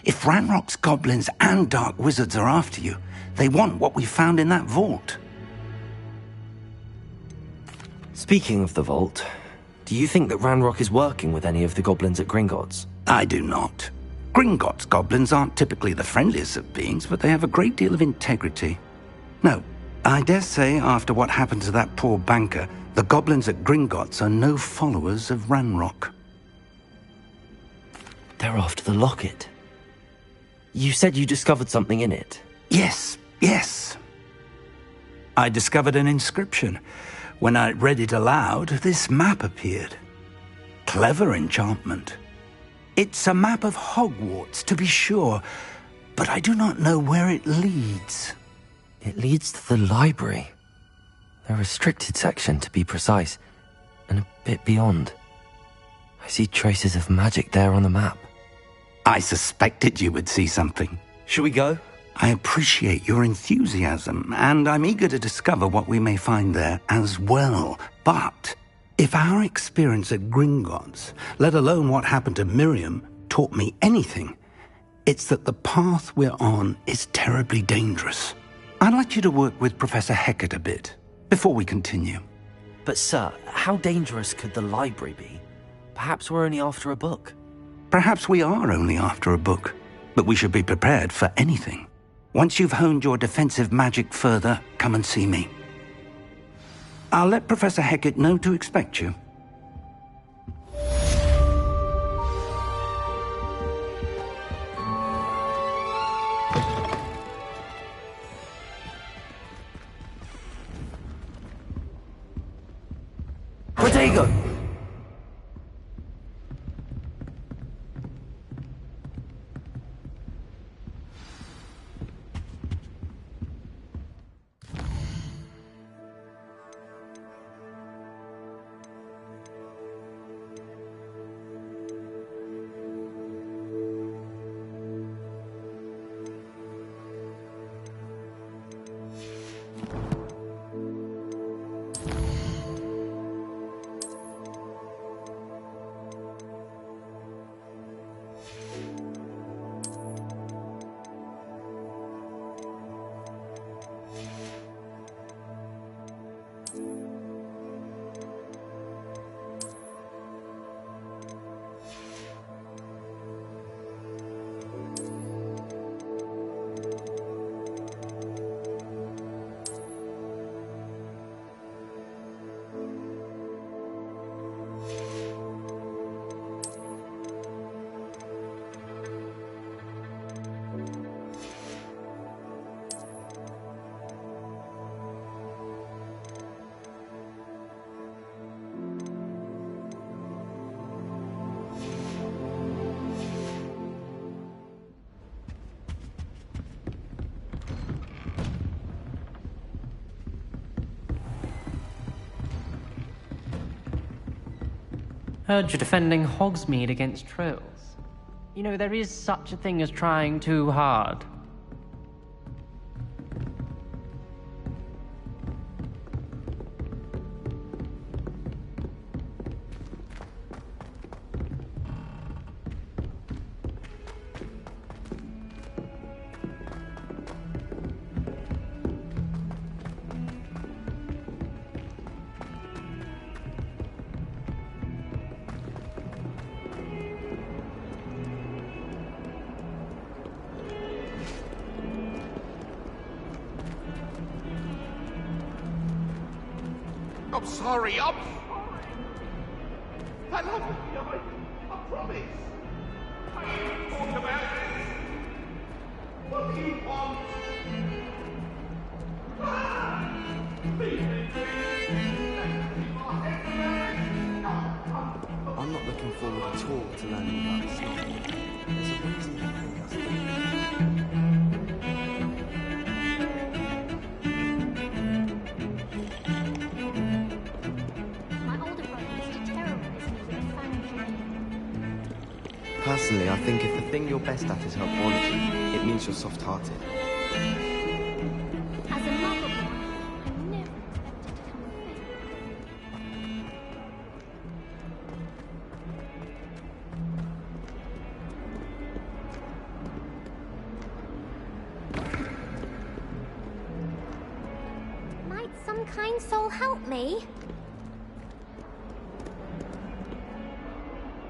[SPEAKER 4] If Ranrock's goblins and dark wizards are after you, they want what we found in that vault.
[SPEAKER 2] Speaking of the vault, do you think that Ranrock is working with any of the goblins at Gringotts?
[SPEAKER 4] I do not. Gringotts goblins aren't typically the friendliest of beings, but they have a great deal of integrity. No, I dare say after what happened to that poor banker, the goblins at Gringotts are no followers of Ranrock.
[SPEAKER 2] They're after the locket. You said you discovered something in it.
[SPEAKER 4] Yes. I discovered an inscription. When I read it aloud, this map appeared. Clever enchantment. It's a map of Hogwarts, to be sure, but I do not know where it leads.
[SPEAKER 2] It leads to the library. The restricted section, to be precise, and a bit beyond. I see traces of magic there on the map.
[SPEAKER 4] I suspected you would see something.
[SPEAKER 2] Shall we go?
[SPEAKER 4] I appreciate your enthusiasm, and I'm eager to discover what we may find there as well. But if our experience at Gringotts, let alone what happened to Miriam, taught me anything, it's that the path we're on is terribly dangerous. I'd like you to work with Professor Hecat a bit before we continue.
[SPEAKER 2] But sir, how dangerous could the library be? Perhaps we're only after a book.
[SPEAKER 4] Perhaps we are only after a book, but we should be prepared for anything. Once you've honed your defensive magic further, come and see me. I'll let Professor Hecat know to expect you.
[SPEAKER 2] Protego!
[SPEAKER 5] Heard you're defending Hogsmeade against trolls. You know, there is such a thing as trying too hard.
[SPEAKER 14] I'm sorry. I love you. I promise. I didn't talk about this. What do you want?
[SPEAKER 12] I'm not looking forward at all to learning about this novel. There's a reason I think us
[SPEAKER 8] My older brother used to terrorize me with a fan dream.
[SPEAKER 12] Personally, I think if the thing you're best at is helpology, it means you're soft-hearted.
[SPEAKER 8] As a mother boy, I never expected to come of age. Might some kind soul help me?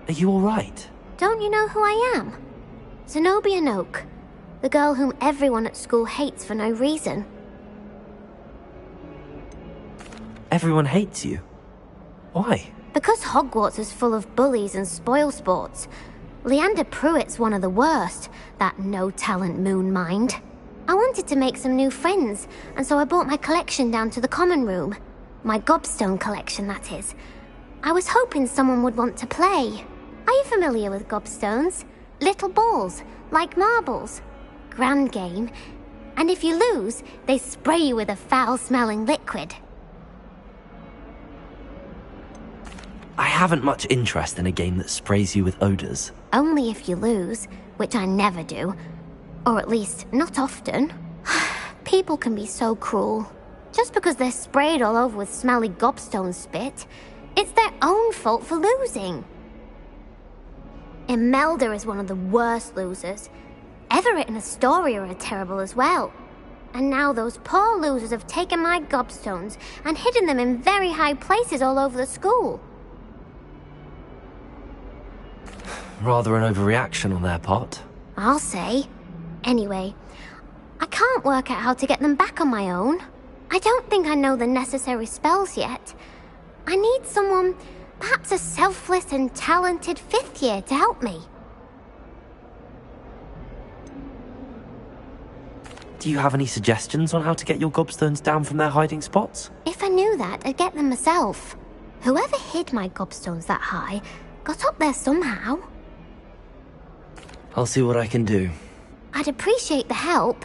[SPEAKER 2] Are you alright?
[SPEAKER 8] Don't you know who I am? Zenobia Noak, the girl whom everyone at school hates for no reason.
[SPEAKER 2] Everyone hates you. Why?
[SPEAKER 8] Because Hogwarts is full of bullies and spoilsports. Leander Pruitt's one of the worst, that no-talent moon mind. I wanted to make some new friends, and so I brought my collection down to the common room. My gobstone collection, that is. I was hoping someone would want to play. Are you familiar with gobstones? Little balls, like marbles. Grand game. And if you lose, they spray you with a foul-smelling liquid.
[SPEAKER 2] I haven't much interest in a game that sprays you with odours.
[SPEAKER 8] Only if you lose, which I never do. Or at least, not often. People can be so cruel. Just because they're sprayed all over with smelly gobstone spit, it's their own fault for losing. Imelda is one of the worst losers. Everett and Astoria are terrible as well. And now those poor losers have taken my gobstones and hidden them in very high places all over the school.
[SPEAKER 2] Rather an overreaction on their part.
[SPEAKER 8] I'll say. Anyway, I can't work out how to get them back on my own. I don't think I know the necessary spells yet. I need someone, perhaps a selfless and talented fifth year to help me.
[SPEAKER 2] Do you have any suggestions on how to get your gobstones down from their hiding spots?
[SPEAKER 8] If I knew that, I'd get them myself. Whoever hid my gobstones that high got up there somehow.
[SPEAKER 2] I'll see what I can do.
[SPEAKER 8] I'd appreciate the help.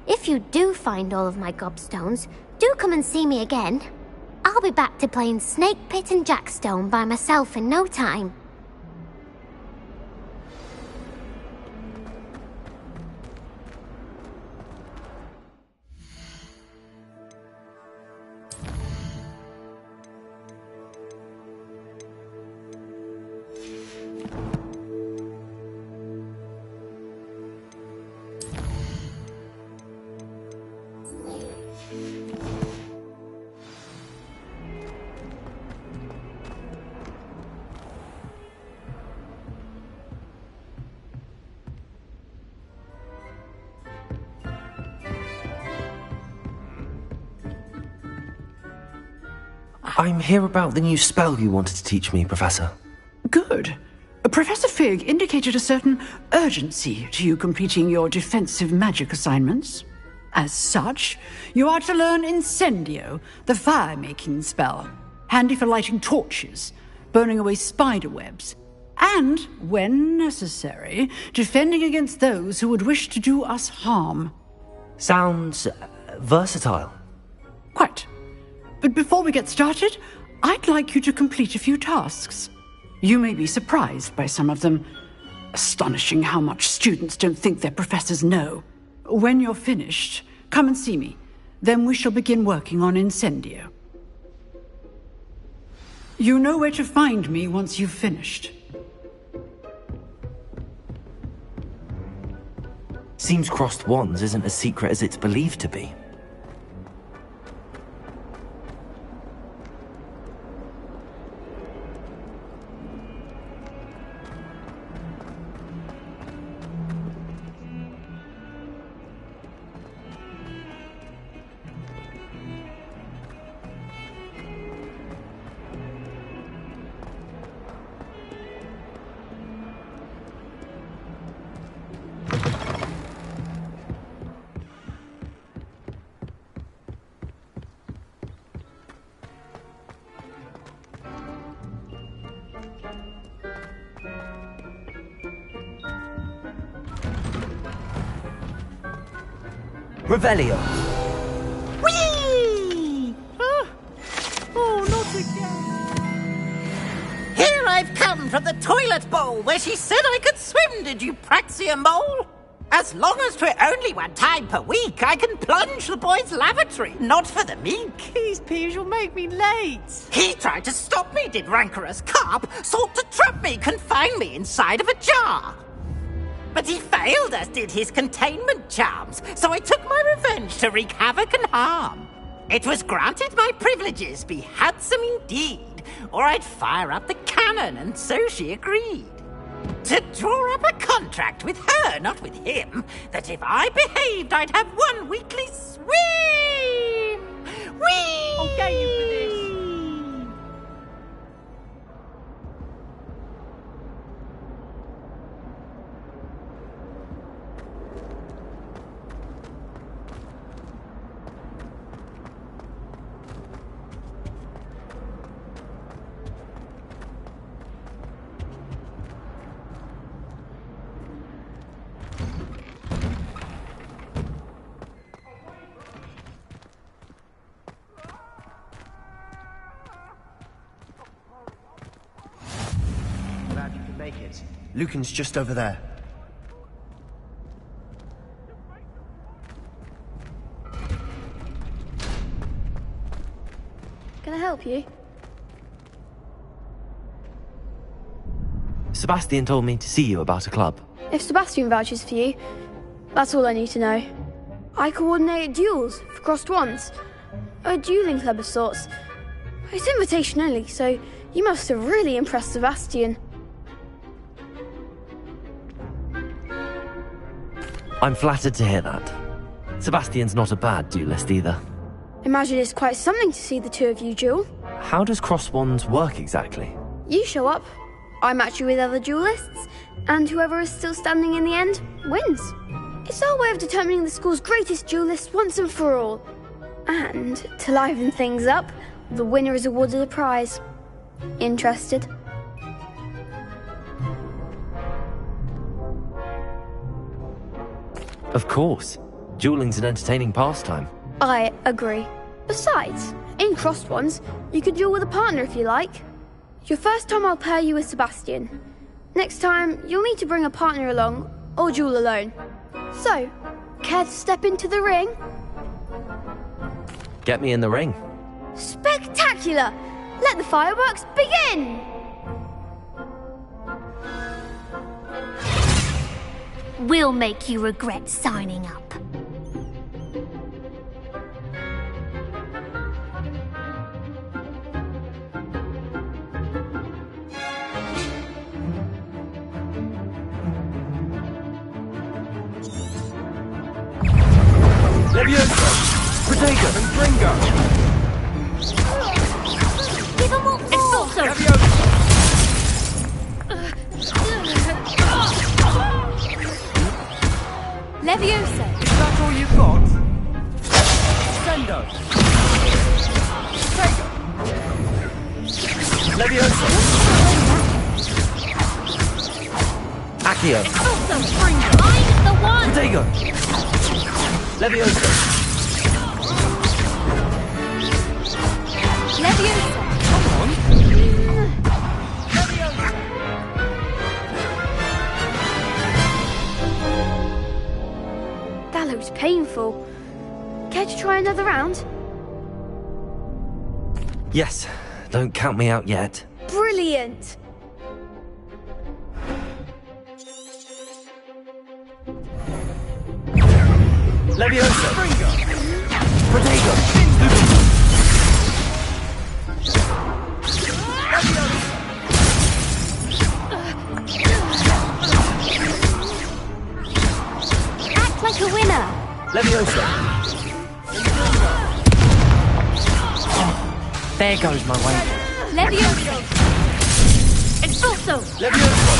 [SPEAKER 8] If you do find all of my gobstones, do come and see me again. I'll be back to playing Snake Pit and Jackstone by myself in no time.
[SPEAKER 2] I'm here about the new spell you wanted to teach me, Professor.
[SPEAKER 10] Good. Professor Fig indicated a certain urgency to you completing your defensive magic assignments. As such, you are to learn Incendio, the fire-making spell, handy for lighting torches, burning away spider webs, and, when necessary, defending against those who would wish to do us harm.
[SPEAKER 2] Sounds versatile.
[SPEAKER 10] Quite. But before we get started, I'd like you to complete a few tasks. You may be surprised by some of them. Astonishing how much students don't think their professors know. When you're finished, come and see me. Then we shall begin working on Incendio. You know where to find me once you've finished.
[SPEAKER 2] Seems crossed wands isn't as secret as it's believed to be. Revelio.
[SPEAKER 6] Whee! Oh, not again. Here I've come from the toilet bowl where she said I could swim, did you praxia mole? As long as 'twere only one time per week, I can plunge the boy's lavatory, not for the meek.
[SPEAKER 22] These peas will make me late.
[SPEAKER 6] He tried to stop me, did rancorous carp, sought to trap me, confine me inside of a jar. But he failed, as did his containment charms, so I took my revenge to wreak havoc and harm. It was granted my privileges be handsome indeed, or I'd fire up the cannon, and so she agreed. To draw up a contract with her, not with him, that if I behaved, I'd have one weekly swim! Whee!
[SPEAKER 22] I'll get you for this.
[SPEAKER 11] Glad you could make it. Lucan's just over there.
[SPEAKER 23] Can I help you?
[SPEAKER 2] Sebastian told me to see you about a club.
[SPEAKER 23] If Sebastian vouches for you, that's all I need to know. I coordinate duels for crossed ones. A dueling club of sorts. It's invitation only, so you must have really impressed Sebastian.
[SPEAKER 2] I'm flattered to hear that. Sebastian's not a bad duelist either.
[SPEAKER 23] Imagine it's quite something to see the two of you duel.
[SPEAKER 2] How does cross wands work exactly?
[SPEAKER 23] You show up, I match you with other duelists, and whoever is still standing in the end wins. It's our way of determining the school's greatest duelist once and for all. And to liven things up, the winner is awarded a prize. Interested?
[SPEAKER 2] Of course. Dueling's an entertaining pastime.
[SPEAKER 23] I agree. Besides, in crossed ones, you could duel with a partner if you like. Your first time I'll pair you with Sebastian. Next time, you'll need to bring a partner along, or duel alone. So, care to step into the ring?
[SPEAKER 2] Get me in the ring.
[SPEAKER 23] Spectacular! Let the fireworks begin!
[SPEAKER 8] We'll make you regret signing up.
[SPEAKER 2] Leviosa! Protego!
[SPEAKER 22] And Gringo!
[SPEAKER 8] Give them what for!
[SPEAKER 22] Leviosa! Is that all you've got? Sendo! Protego!
[SPEAKER 2] Leviosa! Accio!
[SPEAKER 8] I'm the one!
[SPEAKER 2] Protego! Leviosa!
[SPEAKER 23] Leviosa!
[SPEAKER 22] Come on!
[SPEAKER 23] That looks painful. Care to try another round?
[SPEAKER 2] Yes. Don't count me out yet.
[SPEAKER 23] Brilliant!
[SPEAKER 2] Leviosa! Protego!
[SPEAKER 8] Act like a winner!
[SPEAKER 2] Leviosa!
[SPEAKER 5] There goes my weight.
[SPEAKER 8] Leviosa! Expulso!
[SPEAKER 2] Leviosa!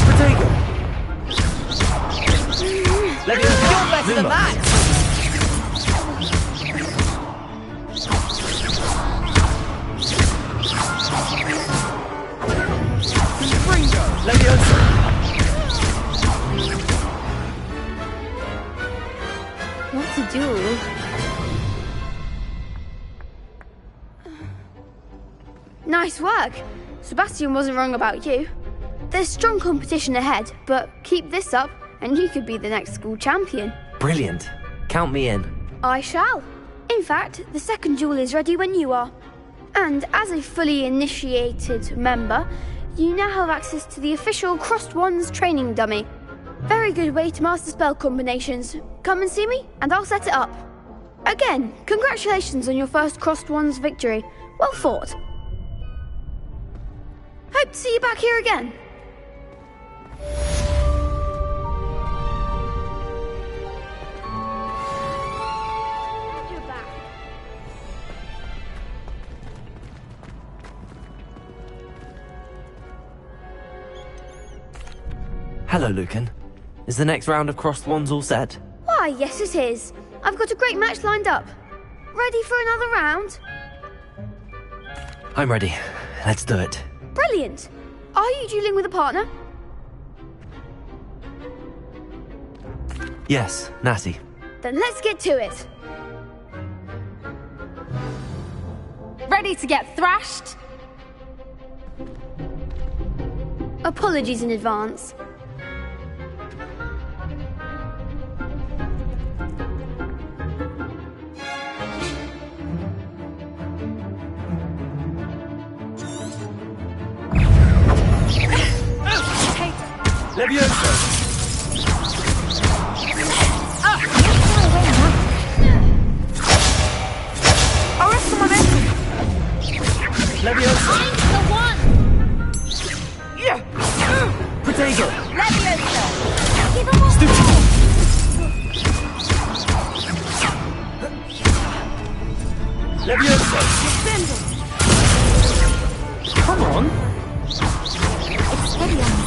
[SPEAKER 2] Protego! Leviosa!
[SPEAKER 6] You're better than that!
[SPEAKER 2] Leviosa!
[SPEAKER 23] Nice work. Sebastian wasn't wrong about you. There's strong competition ahead, but keep this up and you could be the next school champion.
[SPEAKER 2] Brilliant. Count me in.
[SPEAKER 23] I shall. In fact, the second duel is ready when you are. And as a fully initiated member, you now have access to the official Crossed Wands training dummy. Very good way to master spell combinations. Come and see me, and I'll set it up. Again, congratulations on your first Crossed Wands victory. Well fought. Hope to see you back here again.
[SPEAKER 2] Hello, Lucan. Is the next round of Crossed Wands all set?
[SPEAKER 23] Why, yes it is. I've got a great match lined up. Ready for another round?
[SPEAKER 2] I'm ready. Let's do it.
[SPEAKER 23] Brilliant. Are you dueling with a partner?
[SPEAKER 2] Yes, Natty.
[SPEAKER 23] Then let's get to it.
[SPEAKER 3] Ready to get thrashed?
[SPEAKER 23] Apologies in advance.
[SPEAKER 2] Levioso! Levioso!
[SPEAKER 3] The one!
[SPEAKER 2] Yeah! Protego!
[SPEAKER 3] Levioso!
[SPEAKER 23] Give him one
[SPEAKER 2] Levioso! Come on!
[SPEAKER 3] Experience.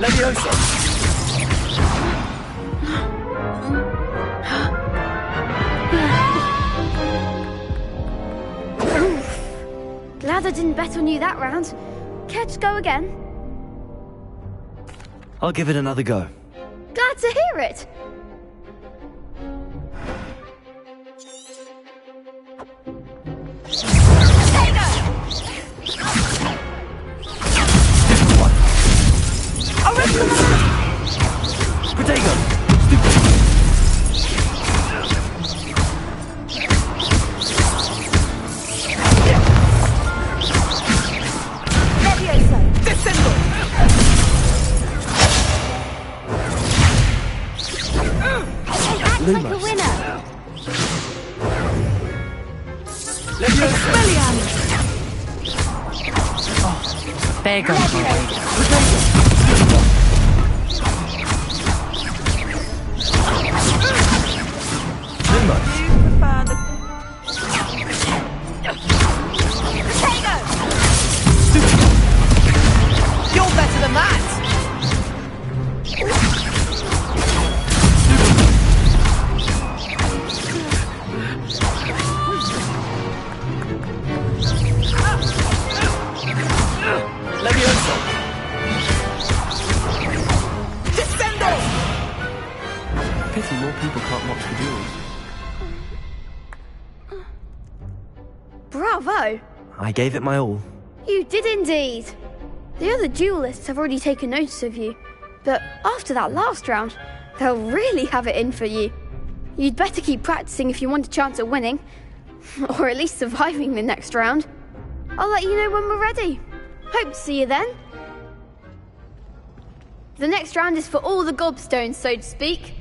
[SPEAKER 2] Levioso!
[SPEAKER 23] Glad I didn't bet on you that round. Care to go again?
[SPEAKER 2] I'll give it another go.
[SPEAKER 23] Glad to hear it.
[SPEAKER 2] Protego!
[SPEAKER 23] Levioso!
[SPEAKER 2] Descendo!
[SPEAKER 23] Act like a winner.
[SPEAKER 2] Levioso!
[SPEAKER 5] There you go.
[SPEAKER 3] You're better than that!
[SPEAKER 2] Levioso!
[SPEAKER 3] Descendo!
[SPEAKER 20] Pity more people can't watch the duels.
[SPEAKER 23] Bravo!
[SPEAKER 2] I gave it my all.
[SPEAKER 23] You did indeed. The other duelists have already taken notice of you, but after that last round, they'll really have it in for you. You'd better keep practicing if you want a chance at winning, or at least surviving the next round. I'll let you know when we're ready. Hope to see you then. The next round is for all the gobstones, so to speak.